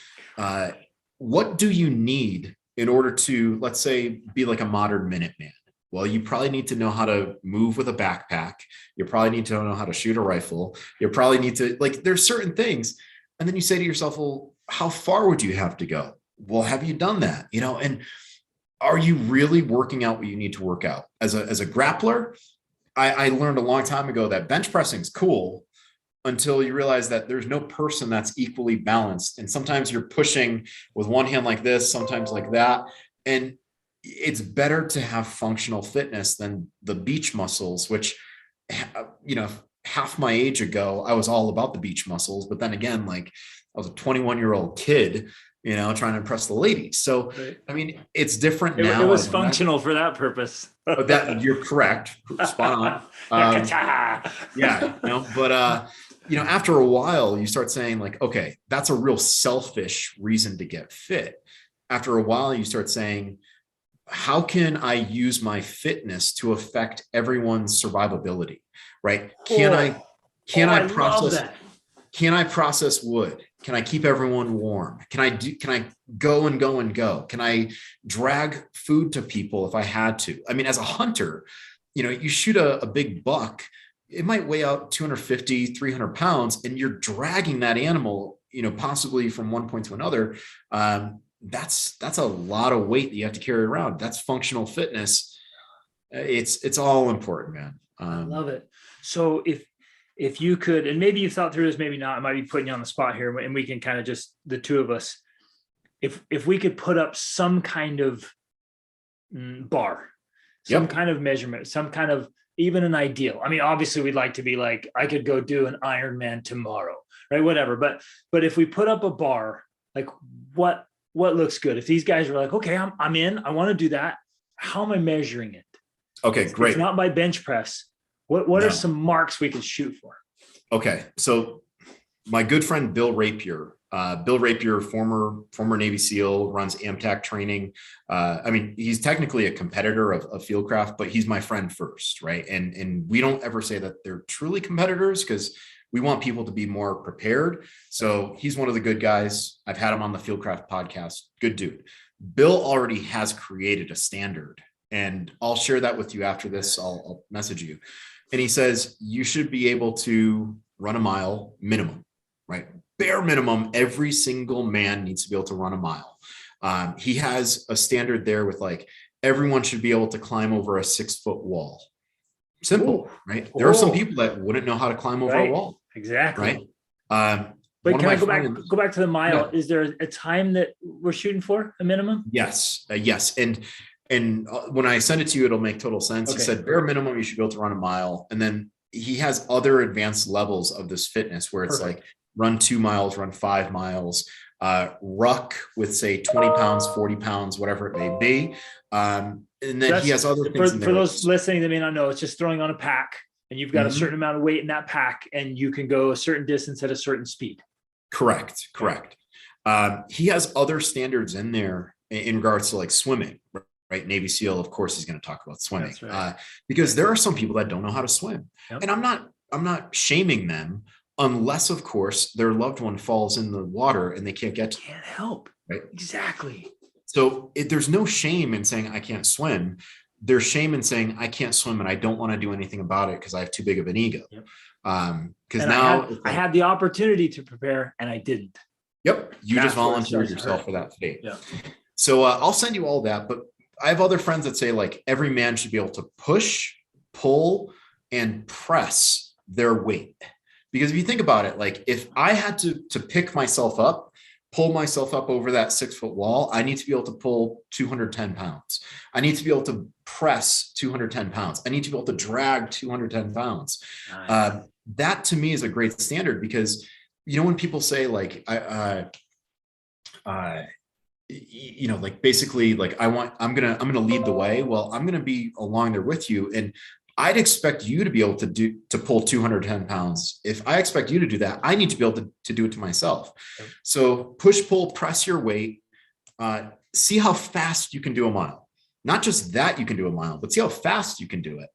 what do you need in order to, let's say, be like a modern Minuteman? Well, you probably need to know how to move with a backpack. You probably need to know how to shoot a rifle. You probably need to, like, there's certain things. And then you say to yourself, well, how far would you have to go? Well, have you done that? And are you really working out what you need to work out? As a grappler, I learned a long time ago that bench pressing is cool until you realize that there's no person that's equally balanced. And sometimes you're pushing with one hand like this, sometimes like that. And it's better to have functional fitness than the beach muscles, which, half my age ago, I was all about the beach muscles. But then again, like I was a 21-year-old kid, trying to impress the ladies. So, right. I mean, it's different now. It was functional for that purpose. That you're correct. Spot on. Yeah. But, after a while, you start saying like, okay, that's a real selfish reason to get fit. After a while, you start saying, how can I use my fitness to affect everyone's survivability? Right? Can I process wood? Can I keep everyone warm? Can I go and go and go? Can I drag food to people if I had to? I mean, as a hunter, you shoot a big buck, it might weigh out 250, 300 pounds, and you're dragging that animal, possibly from one point to another. That's a lot of weight that you have to carry around. That's functional fitness. It's all important, man. I love it. So if you could, and maybe you thought through this, maybe not, I might be putting you on the spot here, and we can kind of just, the two of us, if we could put up some kind of bar, some kind of measurement, some kind of, even an ideal. I mean, obviously we'd like to be like, I could go do an Ironman tomorrow, right? Whatever. But if we put up a bar, like what looks good? If these guys are like, okay, I'm in, I want to do that. How am I measuring it? Okay, great. It's not by bench press. What are some marks we could shoot for? Okay. So my good friend, Bill Rapier, former Navy SEAL, runs AMTAC training. I mean, he's technically a competitor of Fieldcraft, but he's my friend first. Right. And we don't ever say that they're truly competitors because we want people to be more prepared. So he's one of the good guys. I've had him on the Fieldcraft podcast. Good dude. Bill already has created a standard, and I'll share that with you after this. I'll message you. And he says, you should be able to run a mile minimum, right? Bare minimum. Every single man needs to be able to run a mile. He has a standard there with like, everyone should be able to climb over a 6-foot wall. Simple, right? There are some people that wouldn't know how to climb over a wall. Exactly. Right. But one of can I my go back friends, to the mile? yeah, Is there a time that we're shooting for, a minimum? yes, yes. And when I send it to you, it'll make total sense. He Okay, said bare minimum, you should be able to run a mile. And then he has other advanced levels of this fitness where it's like perfect. run 2 miles, run 5 miles, ruck with say 20 pounds, 40 pounds, whatever it may be. And So then he that's has other for things in there. those listening that may not know, it's just throwing on a pack and you've got a certain amount of weight in that pack and you can go a certain distance at a certain speed. Correct. Okay. He has other standards in there in regards to like swimming, right? Navy SEAL, of course, he's going to talk about swimming, That's right. because there are some people that don't know how to swim, Yep. and I'm not shaming them unless, of course, their loved one falls in the water and they can't get to, Can't help. right? Exactly. So there's no shame in saying I can't swim. There's shame in saying I can't swim and I don't want to do anything about it because I have too big of an ego. Yep. Because And now I had the opportunity to prepare and I didn't. yep, you That's just volunteered yourself for that fate. Yeah. So I'll send you all that. But I have other friends that say like every man should be able to push, pull, and press their weight. Because if you think about it, like if I had to pick myself up, pull myself up over that 6-foot wall, I need to be able to pull 210 pounds. I need to be able to press 210 pounds. I need to be able to drag 210 pounds. Nice. That to me is a great standard because, you know, when people say like, you know, like basically like I'm gonna lead the way. Well, I'm gonna be along there with you, and I'd expect you to be able to pull 210 pounds. If I expect you to do that, I need to be able to do it to myself. Yep. So push, pull, press your weight. See how fast you can do a mile. Not just that you can do a mile, but see how fast you can do it.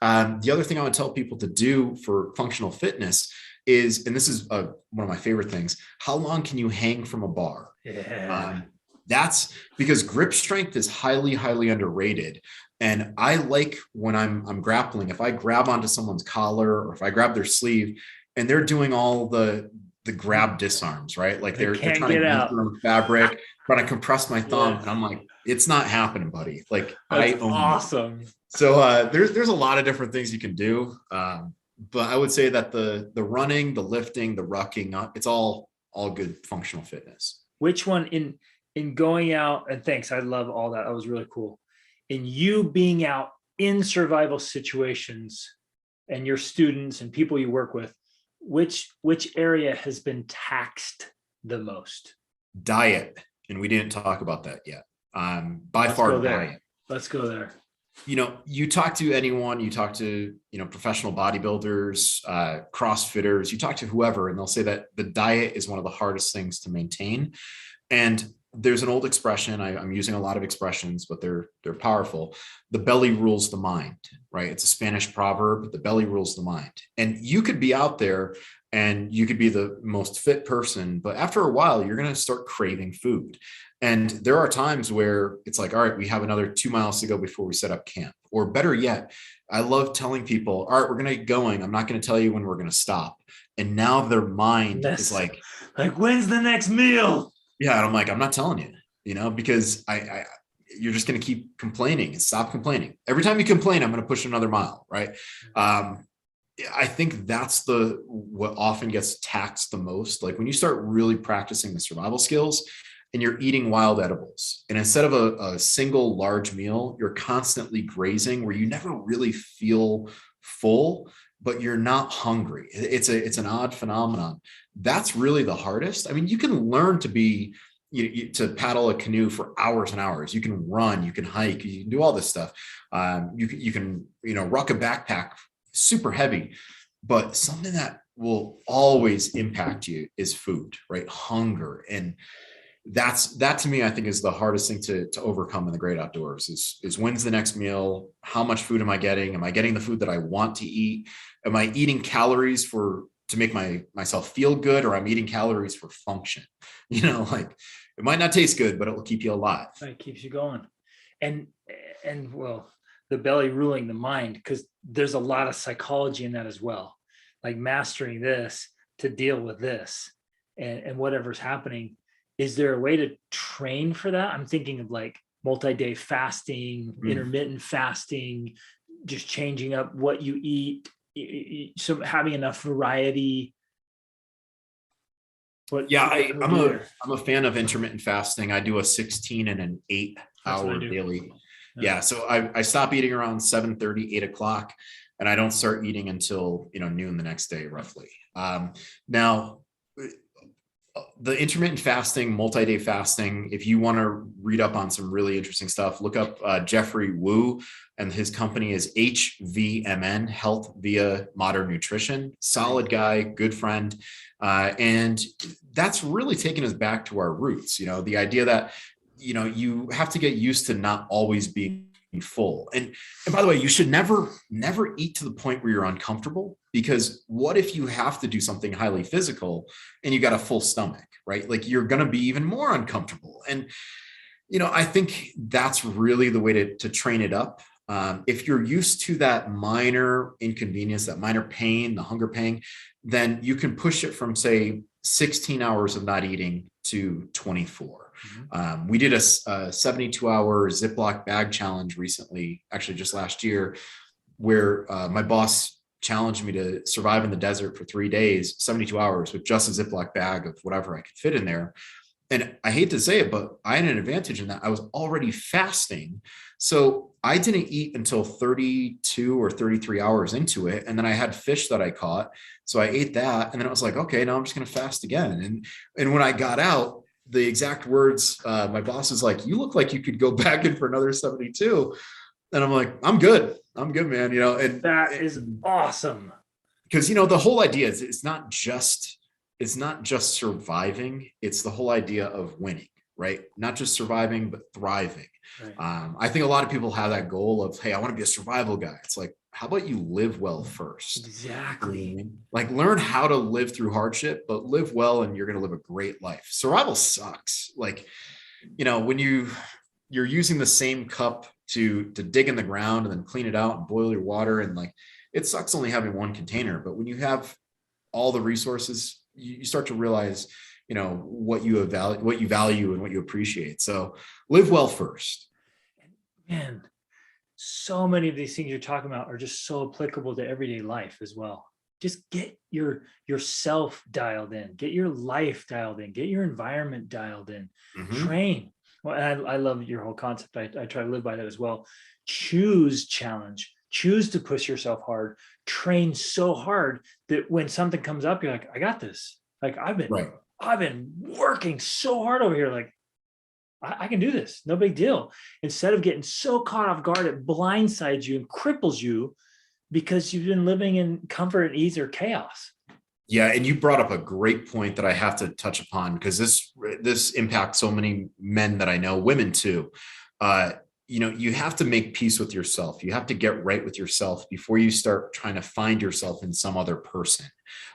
The other thing I would tell people to do for functional fitness is, and this is one of my favorite things, how long can you hang from a bar? Yeah. That's because grip strength is highly, highly underrated. And I like when I'm grappling, if I grab onto someone's collar or if I grab their sleeve and they're doing all the grab disarms, right? Like they're can't trying get to out. use their own fabric, trying to compress my thumb. Yes. And I'm like, it's not happening, buddy. Like That's I own awesome. you. So there's a lot of different things you can do. But I would say that the running, the lifting, the rucking, it's all good functional fitness. Which one in going out, and thanks, I love all that. That was really cool. In you being out in survival situations and your students and people you work with, which area has been taxed the most? Diet, and we didn't talk about that yet. By Let's far go there. diet. Let's go there. You know, you talk to anyone, you talk to, you know, professional bodybuilders, CrossFitters, you talk to whoever, and they'll say that the diet is one of the hardest things to maintain. And there's an old expression, I'm using a lot of expressions, but they're powerful. The belly rules the mind, right? It's a Spanish proverb, the belly rules the mind. And you could be out there and you could be the most fit person, but after a while, you're going to start craving food. And there are times where it's like, all right, we have another 2 miles to go before we set up camp. Or better yet, I love telling people, all right, we're going to get going. I'm not going to tell you when we're going to stop. And now their mind is like, when's the next meal? Yeah. And I'm like, I'm not telling you, you know, because you're just going to keep complaining and stop complaining. Every time you complain, I'm going to push another mile. Right. I think that's what often gets taxed the most. Like when you start really practicing the survival skills and you're eating wild edibles, and instead of a single large meal, you're constantly grazing where you never really feel full, but you're not hungry. It's an odd phenomenon. That's really the hardest. I mean, you can learn to paddle a canoe for hours and hours. You can run, you can hike, you can do all this stuff. You can ruck a backpack super heavy, but something that will always impact you is food, right? Hunger. And that to me, I think is the hardest thing to overcome in the great outdoors is when's the next meal? How much food am I getting? Am I getting the food that I want to eat? Am I eating calories to make myself feel good, or I'm eating calories for function? Like it might not taste good, but it will keep you alive. It keeps you going. And well, the belly ruling the mind, because there's a lot of psychology in that as well. Like mastering this to deal with this and whatever's happening. Is there a way to train for that? I'm thinking of like multi-day fasting, intermittent fasting, just changing up what you eat, so having enough variety. Yeah, what can we I'm do a there? I'm a fan of intermittent fasting. I do a 16 and an 8 That's what I hour do. daily. Yeah. Yeah, so I stop eating around 7:30, 8 o'clock, and I don't start eating until noon the next day, roughly. Now, the intermittent fasting, multi-day fasting, if you want to read up on some really interesting stuff, look up Jeffrey Wu, and his company is HVMN, Health Via Modern Nutrition. Solid guy, good friend. And that's really taken us back to our roots. The idea that, you have to get used to not always being full. And by the way, you should never eat to the point where you're uncomfortable, because what if you have to do something highly physical and you got a full stomach, right? Like, you're going to be even more uncomfortable. And I think that's really the way to train it up. If you're used to that minor inconvenience, that minor pain, the hunger pang, then you can push it from, say, 16 hours of not eating to 24. We did a 72-hour Ziploc bag challenge recently, actually just last year, where my boss challenged me to survive in the desert for 3 days, 72 hours, with just a Ziploc bag of whatever I could fit in there. And I hate to say it, but I had an advantage in that I was already fasting. So I didn't eat until 32 or 33 hours into it. And then I had fish that I caught. So I ate that. And then I was like, okay, now I'm just going to fast again. And when I got out, the exact words, my boss was like, you look like you could go back in for another 72. And I'm like, I'm good, man. And That is awesome. because, the whole idea is it's not just surviving. It's the whole idea of winning, right? Not just surviving, but thriving. Right. I think a lot of people have that goal of, hey, I want to be a survival guy. It's like, how about you live well first? Exactly. Like, learn how to live through hardship, but live well, and you're going to live a great life. Survival sucks. Like, when you're using the same cup to dig in the ground and then clean it out and boil your water, and like, it sucks only having one container. But when you have all the resources, you start to realize, what you value and what you appreciate. So live well first. Man, so many of these things you're talking about are just so applicable to everyday life as well. Just get yourself dialed in, get your life dialed in, get your environment dialed in, train. Well, and I love your whole concept. I try to live by that as well. Choose challenge, choose to push yourself hard, train so hard that when something comes up, you're like, I got this. Like, I've been working so hard over here. Like, I can do this. No big deal. Instead of getting so caught off guard, it blindsides you and cripples you because you've been living in comfort and ease or chaos. Yeah, and you brought up a great point that I have to touch upon, because this impacts so many men that I know, women too. You have to make peace with yourself. You have to get right with yourself before you start trying to find yourself in some other person.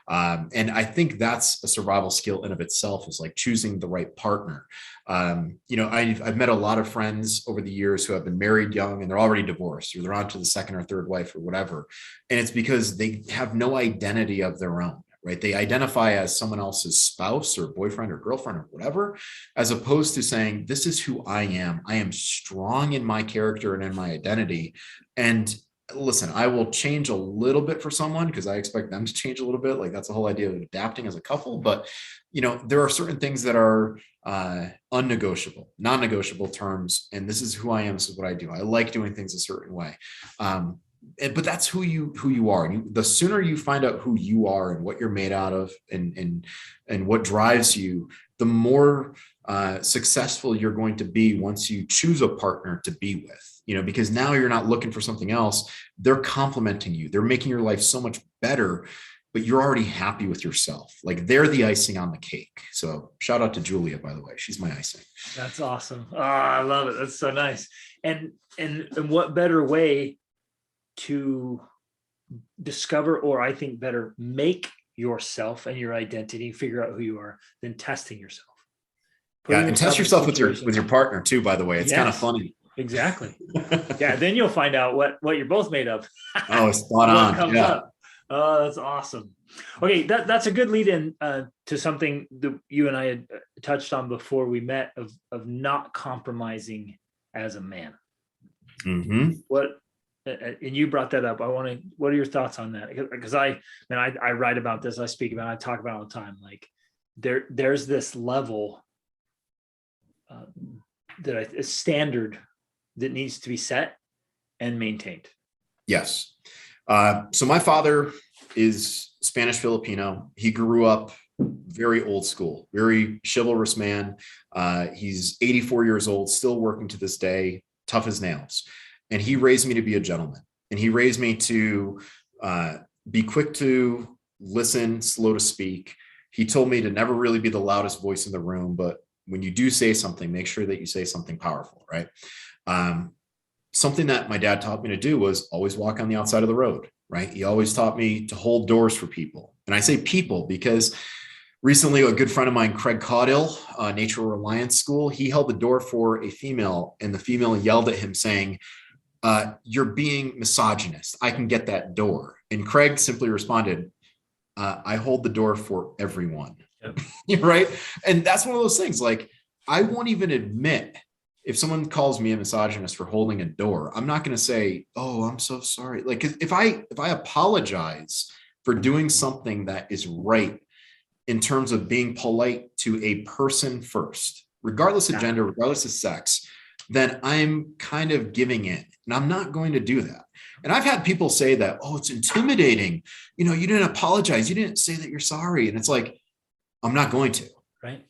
And I think that's a survival skill in of itself, is like choosing the right partner. I've met a lot of friends over the years who have been married young and they're already divorced, or they're on to the second or third wife or whatever. And it's because they have no identity of their own. Right? They identify as someone else's spouse or boyfriend or girlfriend or whatever, as opposed to saying, this is who I am. I am strong in my character and in my identity. And listen, I will change a little bit for someone because I expect them to change a little bit. Like, that's the whole idea of adapting as a couple. But, there are certain things that are unnegotiable, non-negotiable terms. And this is who I am. This is what I do. I like doing things a certain way. But that's who you are. And the sooner you find out who you are and what you're made out of, and what drives you, the more successful you're going to be once you choose a partner to be with. Because now you're not looking for something else. They're complementing you. They're making your life so much better, but you're already happy with yourself. Like, they're the icing on the cake. So shout out to Julia, by the way. She's my icing. That's awesome. Oh, I love it. That's so nice. And what better way to discover, or I think better, make yourself and your identity, figure out who you are, than testing yourself. And test yourself with your partner too, by the way. It's kind of funny. Exactly. Yeah. Then you'll find out what you're both made of. Oh, spot on. Comes up. Oh, that's awesome. Okay. That's a good lead in to something that you and I had touched on before we met, of not compromising as a man. And you brought that up. What are your thoughts on that? Because I write about this, I speak about it, I talk about it all the time. Like, there's this level a standard that needs to be set and maintained. Yes. So my father is Spanish Filipino. He grew up very old school, very chivalrous man. He's 84 years old, still working to this day, tough as nails. And he raised me to be a gentleman. And he raised me to be quick to listen, slow to speak. He told me to never really be the loudest voice in the room, but when you do say something, make sure that you say something powerful, right? Something that my dad taught me to do was always walk on the outside of the road, right? He always taught me to hold doors for people. And I say people because recently a good friend of mine, Craig Caudill, Nature Reliance School, he held the door for a female and the female yelled at him saying, you're being misogynist. I can get that door. And Craig simply responded, I hold the door for everyone. Yep. Right. And that's one of those things, like, I won't even admit if someone calls me a misogynist for holding a door. I'm not going to say, oh, I'm so sorry. Like, if I apologize for doing something that is right in terms of being polite to a person first, regardless of gender, regardless of sex, then I'm kind of giving in, and I'm not going to do that. And I've had people say that, oh, it's intimidating. You know, you didn't apologize. You didn't say that you're sorry. And it's like, I'm not going to. Right.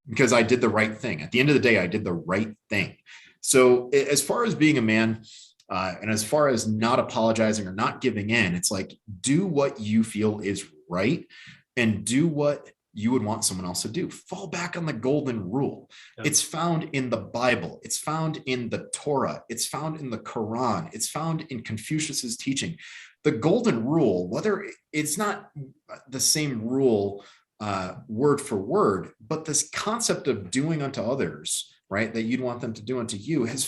Because I did the right thing. At the end of the day, I did the right thing. So as far as being a man, and as far as not apologizing or not giving in, it's like, do what you feel is right and do what you would want someone else to do. Fall back on the golden rule. Yep. It's found in the Bible. It's found in the Torah. It's found in the Quran. It's found in Confucius's teaching. The golden rule, whether it's not the same rule word for word, but this concept of doing unto others, right, that you'd want them to do unto you has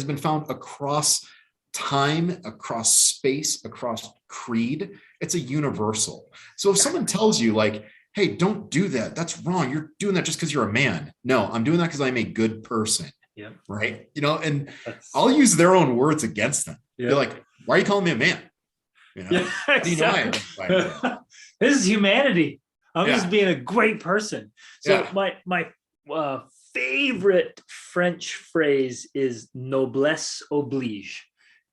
been found across time, across space, across creed. It's a universal. So if someone tells you, like, hey, don't do that, that's wrong, you're doing that just because you're a man. No, I'm doing that because I'm a good person. Yeah. Right. You know, and I'll use their own words against them. Yeah. They're like, why are you calling me a man? You know, yeah, exactly. This is humanity. I'm just being a great person. So my favorite French phrase is noblesse oblige,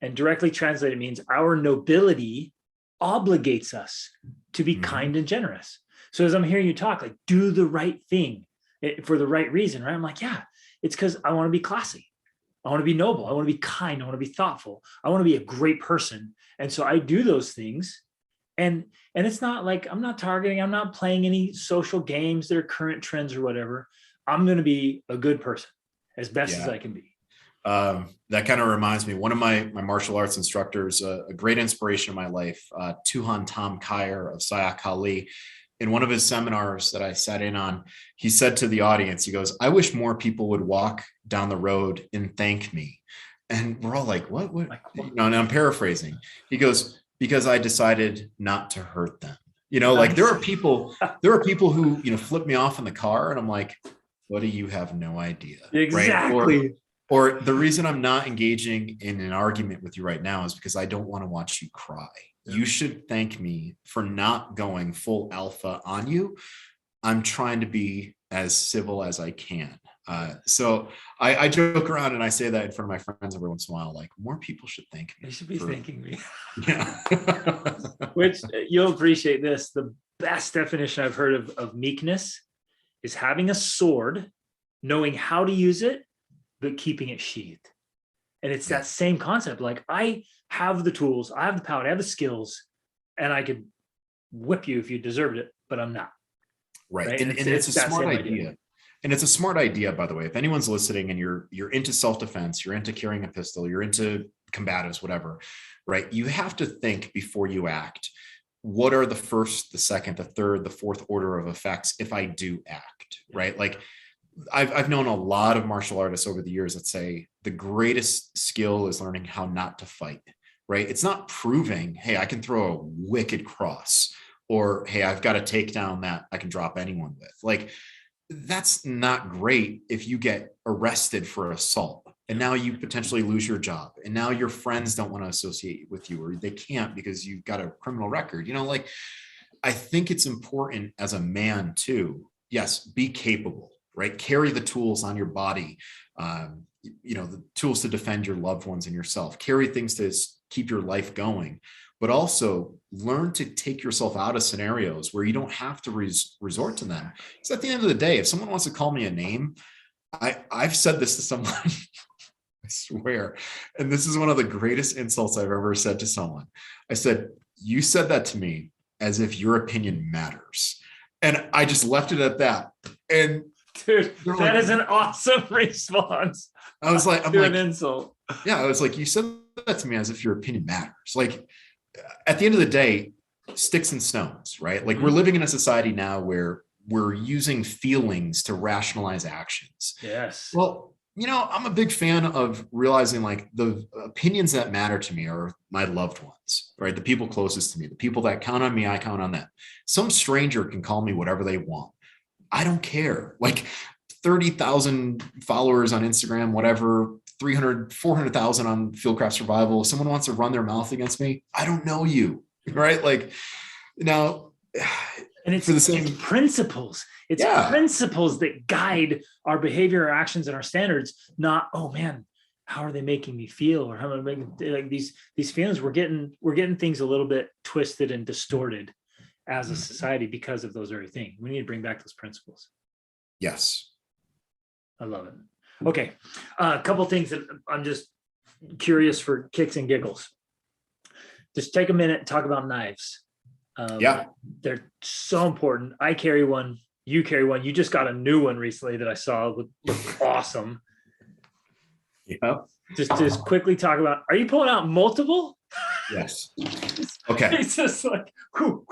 and directly translated means our nobility obligates us to be kind and generous. So as I'm hearing you talk, like, do the right thing for the right reason, right? I'm like, yeah, it's because I want to be classy. I want to be noble. I want to be kind. I want to be thoughtful. I want to be a great person. And so I do those things. And it's not like I'm not playing any social games that are current trends or whatever. I'm going to be a good person as best as I can be. That kind of reminds me, one of my martial arts instructors, a great inspiration in my life, Tuhan Tom Kyer of Sayak Ali. In one of his seminars that I sat in on, he said to the audience, he goes, I wish more people would walk down the road and thank me. And we're all like, what? You know, and I'm paraphrasing. He goes, because I decided not to hurt them. You know, like, there are people who, you know, flip me off in the car and I'm like, what do you have no idea? Exactly. Right? Or the reason I'm not engaging in an argument with you right now is because I don't want to watch you cry. You should thank me for not going full alpha on you. I'm trying to be as civil as I can. So I joke around and I say that in front of my friends every once in a while, like, more people should thank me. They should be thanking me. Yeah. Which you'll appreciate this. The best definition I've heard of meekness is having a sword, knowing how to use it, but keeping it sheathed. And it's that same concept. Like, I have the tools, I have the power, I have the skills, and I could whip you if you deserved it, but I'm not. Right. And it's a smart idea. And it's a smart idea, by the way. If anyone's listening and you're into self-defense, you're into carrying a pistol, you're into combatives, whatever, right? You have to think before you act. What are the first, the second, the third, the fourth order of effects if I do act, right? Like, I've known a lot of martial artists over the years that say the greatest skill is learning how not to fight, right? It's not proving, hey, I can throw a wicked cross, or, hey, I've got a takedown that I can drop anyone with. Like, that's not great if you get arrested for assault and now you potentially lose your job. And now your friends don't want to associate with you, or they can't because you've got a criminal record. You know, like, I think it's important as a man too, yes, be capable, right? Carry the tools on your body, the tools to defend your loved ones and yourself, carry things to keep your life going, but also learn to take yourself out of scenarios where you don't have to resort to them. Because at the end of the day, if someone wants to call me a name, I've said this to someone, I swear, and this is one of the greatest insults I've ever said to someone. I said, you said that to me as if your opinion matters. And I just left it at that. And dude, that is an awesome response. I was like, an insult. Yeah, I was like, you said that to me as if your opinion matters. Like, at the end of the day, sticks and stones, right? Like, we're living in a society now where we're using feelings to rationalize actions. Yes. Well, I'm a big fan of realizing like the opinions that matter to me are my loved ones, right? The people closest to me, the people that count on me, I count on them. Some stranger can call me whatever they want. I don't care. Like 30,000 followers on Instagram, whatever, 300, 400,000 on Fieldcraft Survival. If someone wants to run their mouth against me, I don't know you, right? Like, now, and it's for the same principles. It's principles that guide our behavior, our actions, and our standards. Not, oh man, how are they making me feel, or how am I making like these feelings? We're getting things a little bit twisted and distorted as a society because of those very things. We need to bring back those principles. Yes, I love it. Okay, a couple things that I'm just curious for kicks and giggles. Just take a minute and talk about knives. They're so important. I carry one. You carry one. You just got a new one recently that I saw looked awesome. Yeah. Just quickly talk about, are you pulling out multiple? Yes. Okay. It's just like, whew.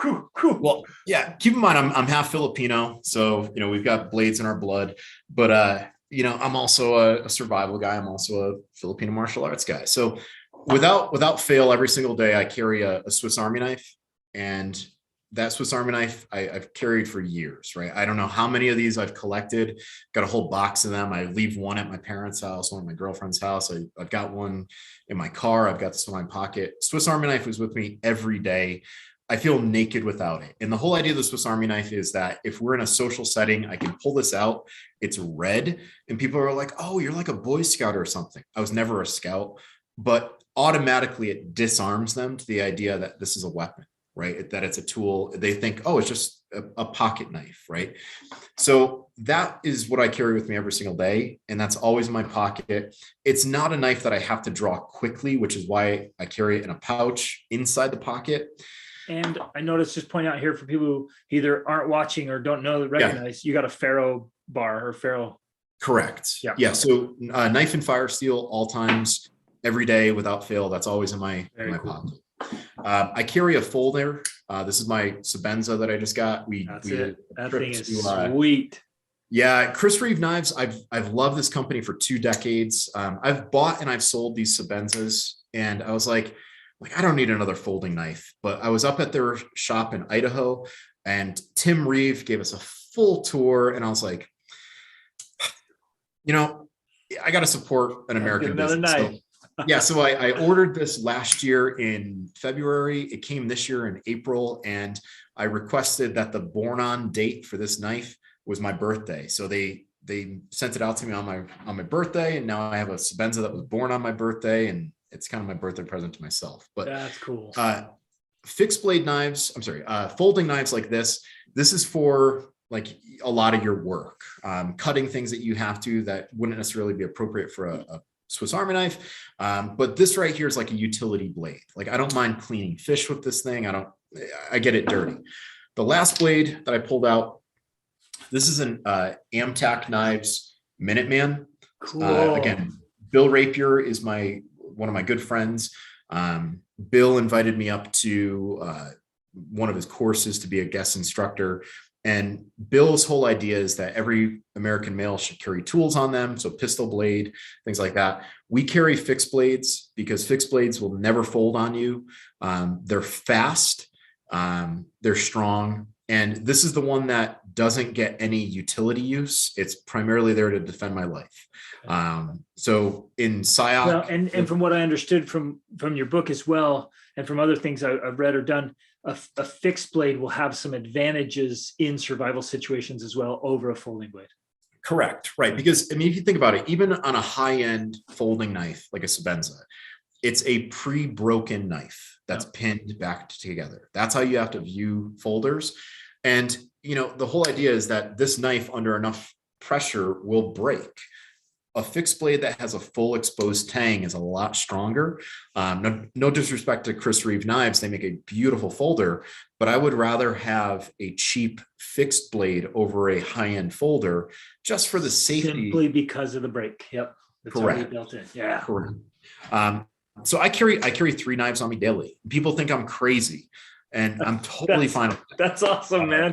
Well, yeah, keep in mind, I'm half Filipino. So, we've got blades in our blood, but, I'm also a survival guy. I'm also a Filipino martial arts guy. So without fail, every single day I carry a Swiss Army knife, and that Swiss Army knife I've carried for years, right? I don't know how many of these I've collected, got a whole box of them. I leave one at my parents' house, one at my girlfriend's house. I've got one in my car. I've got this in my pocket. Swiss Army knife is with me every day. I feel naked without it. And the whole idea of the Swiss Army knife is that if we're in a social setting, I can pull this out. It's red. And people are like, oh, you're like a Boy Scout or something. I was never a scout, but automatically it disarms them to the idea that this is a weapon, right? That it's a tool. They think, oh, it's just a pocket knife, right? So that is what I carry with me every single day. And that's always in my pocket. It's not a knife that I have to draw quickly, which is why I carry it in a pouch inside the pocket. And I noticed, just point out here for people who either aren't watching or don't know, recognize, you got a ferro bar or ferro. Correct. Yeah. So knife and fire steel all times, every day without fail. That's always in my pocket. I carry a folder. This is my Sebenza that I just got. That thing is sweet. Yeah, Chris Reeve knives. I've loved this company for 2 decades. I've bought and I've sold these Sebenzas, and I was like, I don't need another folding knife. But I was up at their shop in Idaho, and Tim Reeve gave us a full tour, and I was like, I got to support an American business. So I ordered this last year in February. It came this year in April, and I requested that the born on date for this knife was my birthday. So they sent it out to me on my birthday, and now I have a Sebenza that was born on my birthday, and it's kind of my birthday present to myself. But that's cool. Fixed blade knives. I'm sorry, folding knives like this. This is for like a lot of your work, cutting things that you have to that wouldn't necessarily be appropriate for a Swiss Army knife. But this right here is like a utility blade. Like, I don't mind cleaning fish with this thing. I get it dirty. The last blade that I pulled out, this is an Amtac Knives Minuteman. Cool. Again, Bill Rapier is one of my good friends. Bill invited me up to one of his courses to be a guest instructor. And Bill's whole idea is that every American male should carry tools on them. So pistol blade, things like that. We carry fixed blades because fixed blades will never fold on you. They're fast, they're strong. And this is the one that doesn't get any utility use. It's primarily there to defend my life. So in SIOP. Well, and from what I understood from your book as well, and from other things I've read or done, a fixed blade will have some advantages in survival situations as well over a folding blade. Correct. Right. Because I mean, if you think about it, even on a high-end folding knife like a Sebenza, it's a pre-broken knife that's pinned back together. That's how you have to view folders. And, the whole idea is that this knife under enough pressure will break. A fixed blade that has a full exposed tang is a lot stronger. No disrespect to Chris Reeve knives. They make a beautiful folder, but I would rather have a cheap fixed blade over a high-end folder just for the safety. Simply because of the break. Yep. It's already built in. Yeah. Correct. So I carry 3 knives on me daily. People think I'm crazy, and I'm totally fine with that. That's awesome, man.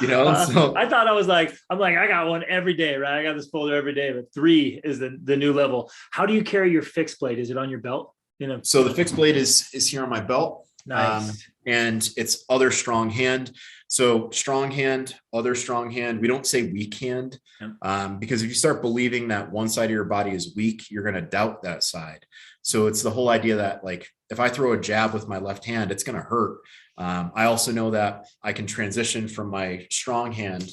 So I thought I got one every day, right? I got this folder every day, but 3 is the new level. How do you carry your fixed blade? Is it on your belt? So the fixed blade is here on my belt. Nice. And it's other strong hand. So strong hand, other strong hand. We don't say weak hand, because if you start believing that one side of your body is weak, you're going to doubt that side. So it's the whole idea that, like, if I throw a jab with my left hand, it's going to hurt. I also know that I can transition from my strong hand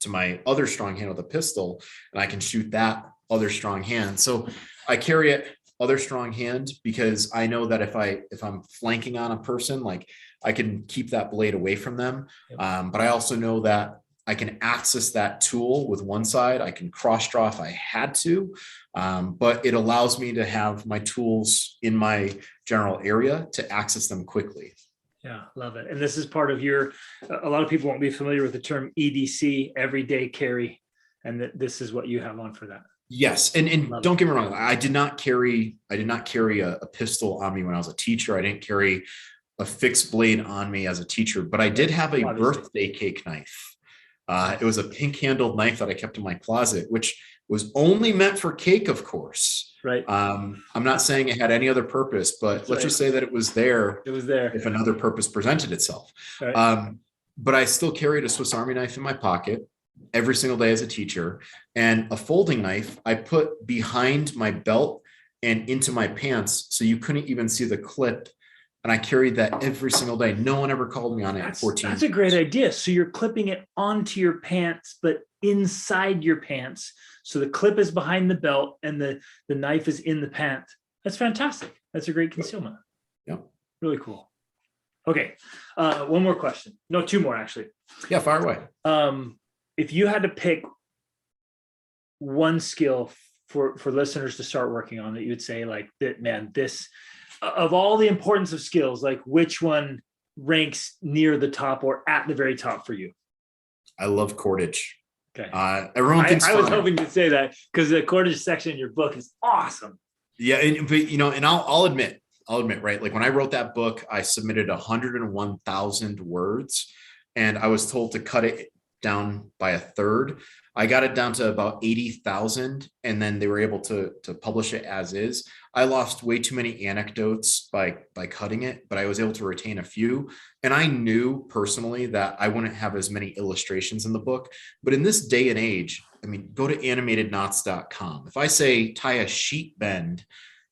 to my other strong hand with a pistol, and I can shoot that other strong hand. So I carry it other strong hand because I know that if I'm flanking on a person, like, I can keep that blade away from them. But I also know that I can access that tool with one side. I can cross draw if I had to, but it allows me to have my tools in my general area to access them quickly. Yeah, love it. And this is part of a lot of people won't be familiar with the term EDC, everyday carry. And this is what you have on for that. Yes. And don't get me wrong. I did not carry a pistol on me when I was a teacher. I didn't carry a fixed blade on me as a teacher, but I did have a birthday cake knife. It was a pink handled knife that I kept in my closet, which was only meant for cake, of course. Right. I'm not saying it had any other purpose, but let's just say that it was there. It was there if another purpose presented itself. Right. But I still carried a Swiss Army knife in my pocket every single day as a teacher, and a folding knife I put behind my belt and into my pants, so you couldn't even see the clip. And I carried that every single day. No one ever called me on it. 14. That's a great idea. So you're clipping it onto your pants, but inside your pants. So the clip is behind the belt and the knife is in the pant. That's fantastic. That's a great concealment. Yeah. Really cool. Okay. One more question. No, 2 more actually. Yeah, fire away. If you had to pick one skill for listeners to start working on that you would say, like, that, man, this, of all the importance of skills, like, which one ranks near the top or at the very top for you? I love cordage. Okay. Everyone thinks I was hoping to say that because the cordage section in your book is awesome. Yeah. And I'll admit, right? Like, when I wrote that book, I submitted 101,000 words, and I was told to cut it down by a third. I got it down to about 80,000, and then they were able to publish it as is. I lost way too many anecdotes by cutting it, but I was able to retain a few. And I knew personally that I wouldn't have as many illustrations in the book. But in this day and age, I mean, go to animatedknots.com. If I say tie a sheet bend,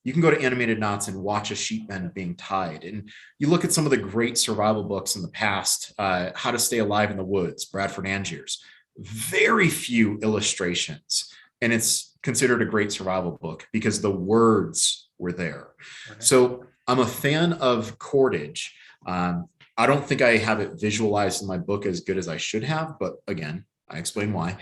you can go to Animated Knots and watch a sheet bend being tied. And you look at some of the great survival books in the past, How to Stay Alive in the Woods, Bradford Angier's, very few illustrations. And it's considered a great survival book because the words were there. Okay. So I'm a fan of cordage. I don't think I have it visualized in my book as good as I should have, but again, I explain why.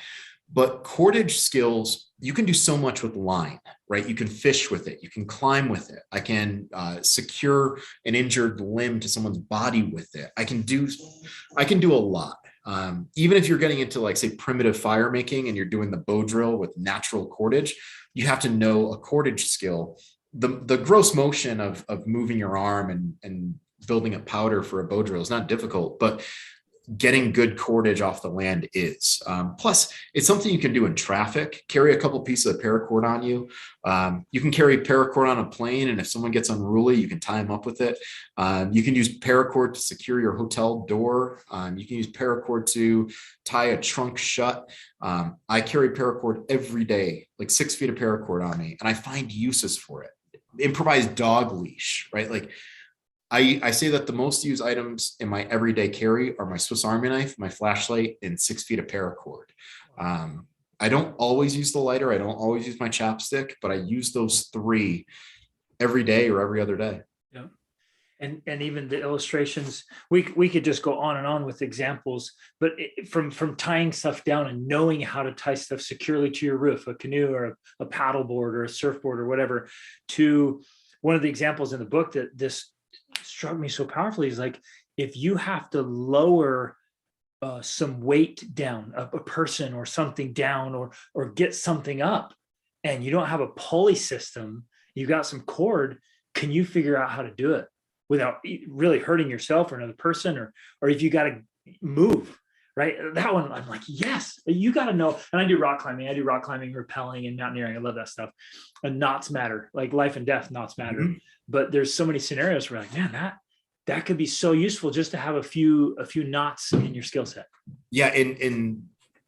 But cordage skills, you can do so much with line, right? You can fish with it. You can climb with it. I can secure an injured limb to someone's body with it. I can do a lot. Even if you're getting into, like, say, primitive fire making and you're doing the bow drill with natural cordage, you have to know a cordage skill. The gross motion of moving your arm and building a powder for a bow drill is not difficult, but getting good cordage off the land is. Plus, it's something you can do in traffic. Carry a couple pieces of paracord on you. You can carry paracord on a plane, and if someone gets unruly, you can tie them up with it. You can use paracord to secure your hotel door. You can use paracord to tie a trunk shut. I carry paracord every day, like 6 feet of paracord on me, and I find uses for it. Improvised dog leash, right? Like, I say that the most used items in my everyday carry are my Swiss Army knife, my flashlight, and 6 feet of paracord. I don't always use the lighter. I don't always use my chapstick, but I use those three every day or every other day. Yeah. And even the illustrations, we could just go on and on with examples, but from tying stuff down and knowing how to tie stuff securely to your roof, a canoe or a paddle board or a surfboard or whatever, to one of the examples in the book that this struck me so powerfully is like, if you have to lower some weight down, a person or something down, or get something up, and you don't have a pulley system, you got some cord, can you figure out how to do it without really hurting yourself or another person, or if you got to move, right? That one, I'm like, yes, you got to know. And I do rock climbing, rappelling, and mountaineering. I love that stuff. And knots matter, like life and death knots matter. Mm-hmm. But there's so many scenarios where like, man, that could be so useful just to have a few knots in your skill set. Yeah. And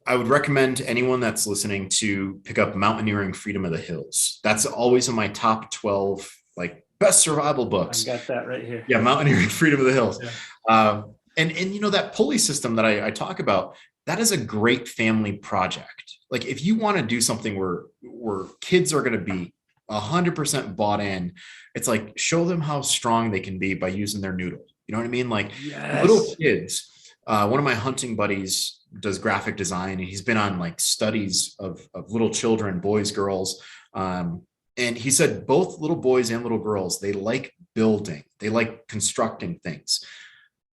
I would recommend anyone that's listening to pick up Mountaineering Freedom of the Hills. That's always in my top 12, like, best survival books. I got that right here. Yeah. Mountaineering Freedom of the Hills. Yeah. And you know, that pulley system that I talk about, that is a great family project. Like, if you want to do something where kids are going to be 100% bought in, it's like, show them how strong they can be by using their noodle. You know what I mean? Like, yes. Little kids, one of my hunting buddies does graphic design, and he's been on like studies of little children, boys, girls. And he said both little boys and little girls, they like building, they like constructing things.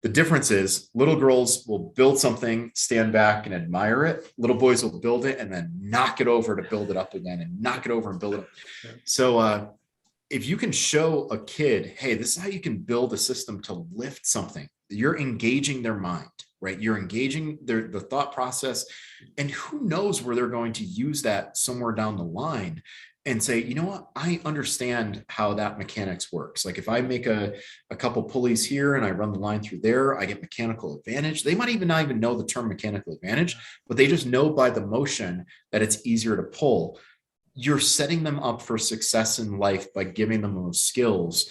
The difference is little girls will build something, stand back and admire it. Little boys will build it and then knock it over to build it up again, and knock it over and build it up. So if you can show a kid, hey, this is how you can build a system to lift something, you're engaging their mind, right? You're engaging the thought process, and who knows where they're going to use that somewhere down the line and say, you know what, I understand how that mechanics works. Like, if I make a couple pulleys here and I run the line through there, I get mechanical advantage. They might not even know the term mechanical advantage, but they just know by the motion that it's easier to pull. You're setting them up for success in life by giving them those skills.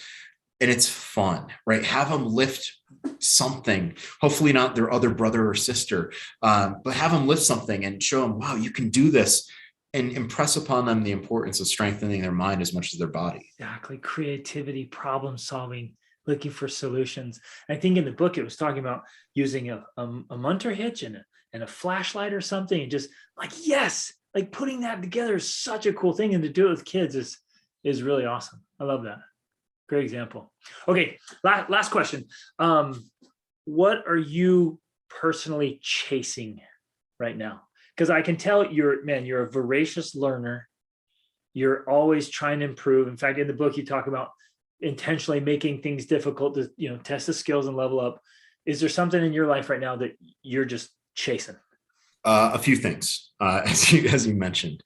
And it's fun, right? Have them lift something, hopefully not their other brother or sister, but have them lift something and show them, wow, you can do this. And impress upon them the importance of strengthening their mind as much as their body. Exactly. Creativity, problem solving, looking for solutions. I think in the book, it was talking about using a munter hitch and a flashlight or something, and just like, yes, like putting that together is such a cool thing. And to do it with kids is really awesome. I love that. Great example. Okay. Last question. What are you personally chasing right now? Because I can tell you're a voracious learner. You're always trying to improve. In fact, in the book, you talk about intentionally making things difficult to, test the skills and level up. Is there something in your life right now that you're just chasing? A few things, as you mentioned.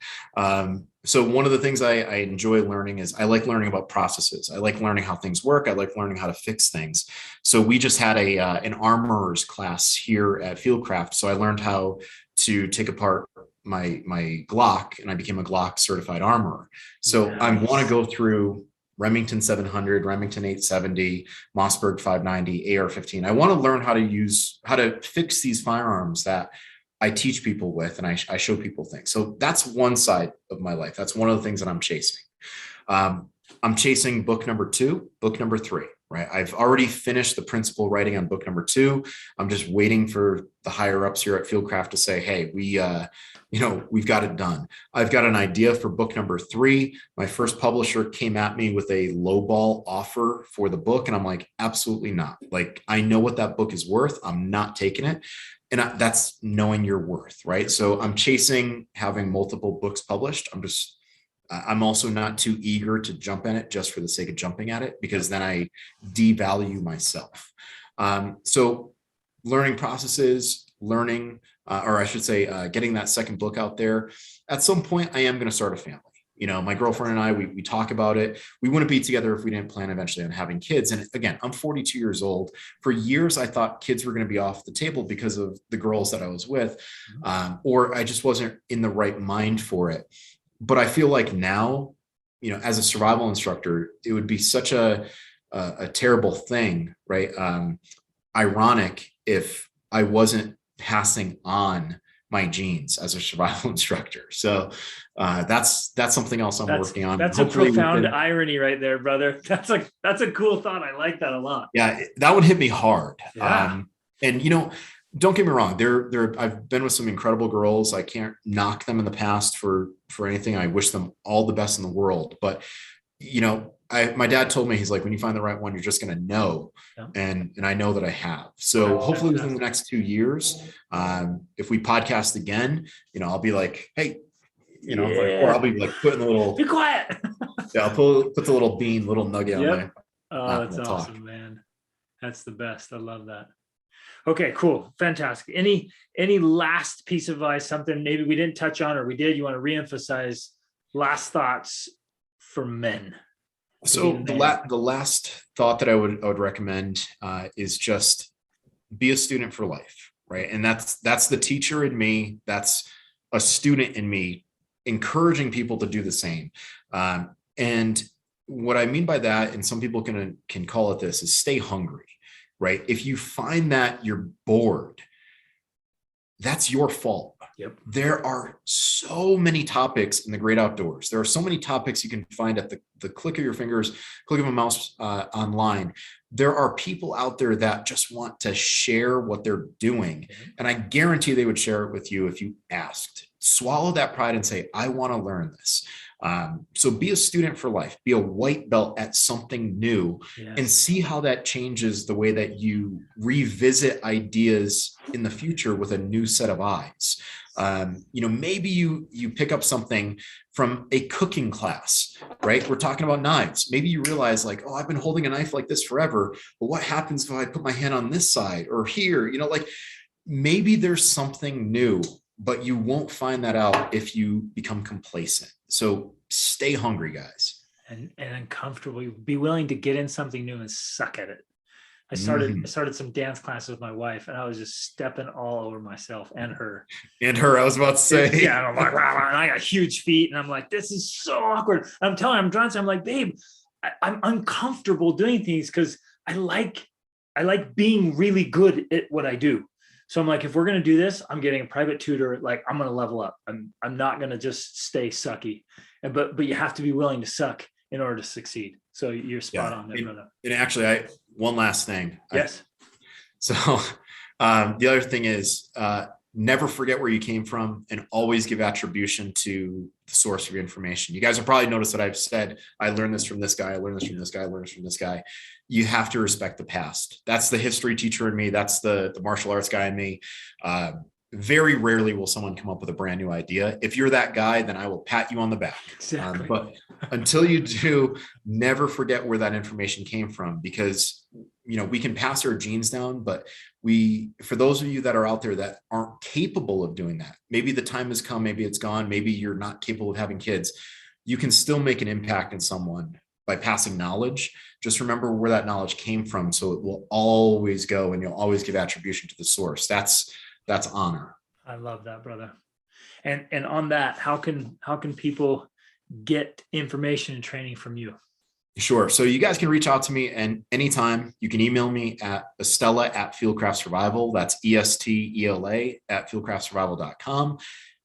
So one of the things I enjoy learning is I like learning about processes. I like learning how things work. I like learning how to fix things. So we just had an armorer's class here at Fieldcraft. So I learned how to take apart my Glock, and I became a Glock certified armorer. So nice. I want to go through Remington 700, Remington 870, Mossberg 590, AR-15. I want to learn how to fix these firearms that I teach people with, and I show people things. So that's one side of my life. That's one of the things that I'm chasing. I'm chasing book number 2, book number 3, right? I've already finished the principal writing on book number 2. I'm just waiting for the higher ups here at Fieldcraft to say, hey, we've got it done. I've got an idea for book number 3. My first publisher came at me with a lowball offer for the book. And I'm like, absolutely not. Like, I know what that book is worth. I'm not taking it. And that's knowing your worth, right? So I'm chasing having multiple books published. I'm also not too eager to jump in it just for the sake of jumping at it, because then I devalue myself. So learning processes, getting that second book out there. At some point, I am going to start a family. My girlfriend and I, we talk about it. We wouldn't be together if we didn't plan eventually on having kids. And again, I'm 42 years old. For years, I thought kids were going to be off the table because of the girls that I was with, or I just wasn't in the right mind for it. But I feel like now, as a survival instructor, it would be such a a terrible thing, right? Ironic if I wasn't passing on my genes as a survival instructor. So that's something else I'm working on. That's a Hopefully profound irony right there, brother. That's a cool thought. I like that a lot. Yeah, that would hit me hard. Yeah. And don't get me wrong. I've been with some incredible girls. I can't knock them in the past for anything. I wish them all the best in the world. But my dad told me, he's like, when you find the right one, you're just going to know. Yeah. And I know that I have. So hopefully within the next 2 years, if we podcast again, I'll be like, hey, or I'll be like putting the little, be quiet. Yeah, I'll put the little little nugget on my. Oh, that's awesome, man. That's the best. I love that. Okay, cool. Fantastic. Any last piece of advice, something maybe we didn't touch on or we did, you want to reemphasize, last thoughts for men? So the last thought that I would recommend is just be a student for life, right? And that's the teacher in me. That's a student in me, encouraging people to do the same. And what I mean by that, and some people can call it this, is stay hungry, right? If you find that you're bored, that's your fault. Yep. There are so many topics in the great outdoors. There are so many topics you can find at the click of your fingers, click of a mouse online. There are people out there that just want to share what they're doing. And I guarantee they would share it with you if you asked. Swallow that pride and say, I want to learn this. So be a student for life, be a white belt at something new, and see how that changes the way that you revisit ideas in the future with a new set of eyes. Maybe you pick up something from a cooking class, right? We're talking about knives. Maybe you realize like, oh, I've been holding a knife like this forever, but what happens if I put my hand on this side or here? Maybe there's something new, but you won't find that out if you become complacent. So stay hungry, guys. And uncomfortable. Be willing to get in something new and suck at it. I started some dance classes with my wife, and I was just stepping all over myself and her. I was about to say. Yeah, and I'm like, wow, and I got huge feet, and I'm like, this is so awkward. I'm telling her, I'm drunk. I'm like, babe, I'm uncomfortable doing things because I like being really good at what I do. So I'm like, if we're going to do this, I'm getting a private tutor. Like, I'm going to level up. I'm not going to just stay sucky. But you have to be willing to suck in order to succeed. So you're spot on there, brother. And actually, one last thing. Yes. The other thing is never forget where you came from and always give attribution to the source of your information. You guys have probably noticed that I've said, I learned this from this guy. I learned this from this guy. I learned this from this guy. You have to respect the past. That's the history teacher in me. That's the martial arts guy in me. Very rarely will someone come up with a brand new idea. If you're that guy, then I will pat you on the back. Exactly. But until you do, never forget where that information came from, because we can pass our genes down, but for those of you that are out there that aren't capable of doing that, maybe the time has come, maybe it's gone, maybe you're not capable of having kids, you can still make an impact in someone by passing knowledge. Just remember where that knowledge came from, so it will always go, and you'll always give attribution to the source. That's honor. I love that, brother. And on that, how can people get information and training from you? Sure. So you guys can reach out to me and anytime. You can email me at Estela@Fieldcraft Survival. That's ESTELA@fieldcraftsurvival.com.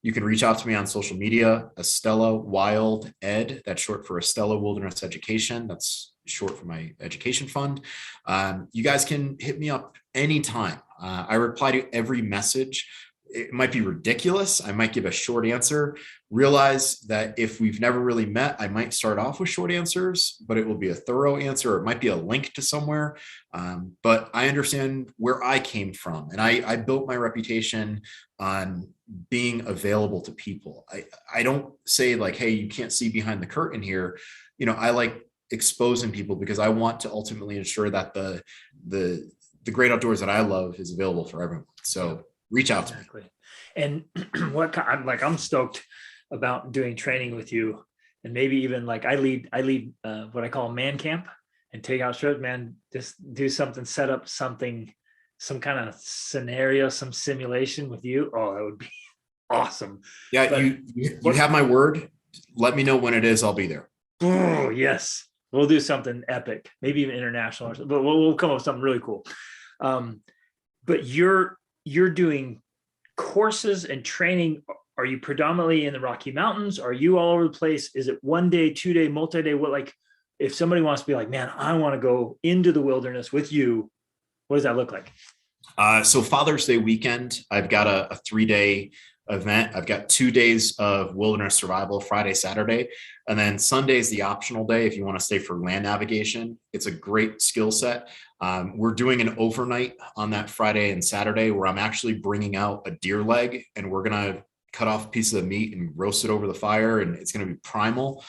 You can reach out to me on social media, Estela Wild Ed. That's short for Estela Wilderness Education. That's short for my education fund. You guys can hit me up anytime. I reply to every message. It might be ridiculous. I might give a short answer. Realize that if we've never really met, I might start off with short answers, but it will be a thorough answer. Or it might be a link to somewhere. But I understand where I came from, and I built my reputation on being available to people. I don't say like, hey, you can't see behind the curtain here. I like exposing people because I want to ultimately ensure that the great outdoors that I love is available for everyone. So reach out to me. And I'm stoked about doing training with you, and maybe even like I lead what I call man camp and take out shows, man, just do something, set up something, some kind of scenario, some simulation with you. Oh, that would be awesome. Yeah. But you have my word. Let me know when it is. I'll be there. Oh, yes. We'll do something epic, maybe even international, but we'll come up with something really cool. But you're doing courses and training. Are you predominantly in the Rocky Mountains? Are you all over the place? Is it 1 day, 2 day, multi-day? What, like, if somebody wants to be like, man, I want to go into the wilderness with you, what does that look like? So Father's Day weekend, I've got a 3-day event. I've got 2 days of wilderness survival, Friday, Saturday, and then Sunday is the optional day if you want to stay for land navigation. It's a great skill set. We're doing an overnight on that Friday and Saturday where I'm actually bringing out a deer leg, and we're going to cut off a piece of the meat and roast it over the fire, and it's going to be primal.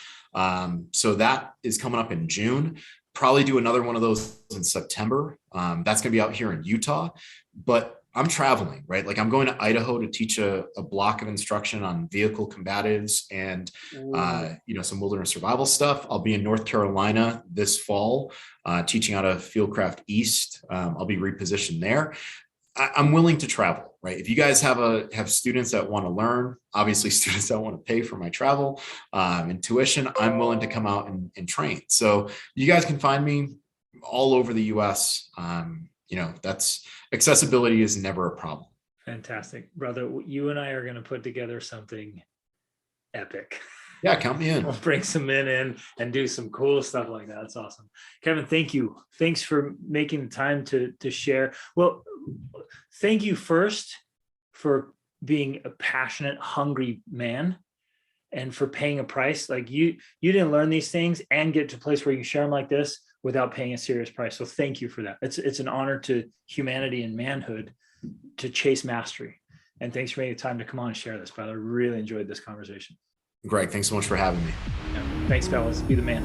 So that is coming up in June. Probably do another one of those in September. That's going to be out here in Utah, but I'm traveling, right? Like I'm going to Idaho to teach a block of instruction on vehicle combatives and, some wilderness survival stuff. I'll be in North Carolina this fall, teaching out of Fieldcraft East. I'll be repositioned there. I'm willing to travel, right? If you guys have students that want to learn, obviously students that want to pay for my travel and tuition, I'm willing to come out and train. So you guys can find me all over the US. That's accessibility is never a problem. Fantastic, brother. You and I are going to put together something epic. Yeah, count me in. We'll bring some men in and do some cool stuff like that. That's awesome. Kevin, thank you. Thanks for making the time to share. Well, thank you first for being a passionate, hungry man and for paying a price. Like you didn't learn these things and get to a place where you can share them like this without paying a serious price. So thank you for that. It's an honor to humanity and manhood to chase mastery. And thanks for making the time to come on and share this, brother. I really enjoyed this conversation. Greg, thanks so much for having me. Yeah. Thanks, fellas. Be the man.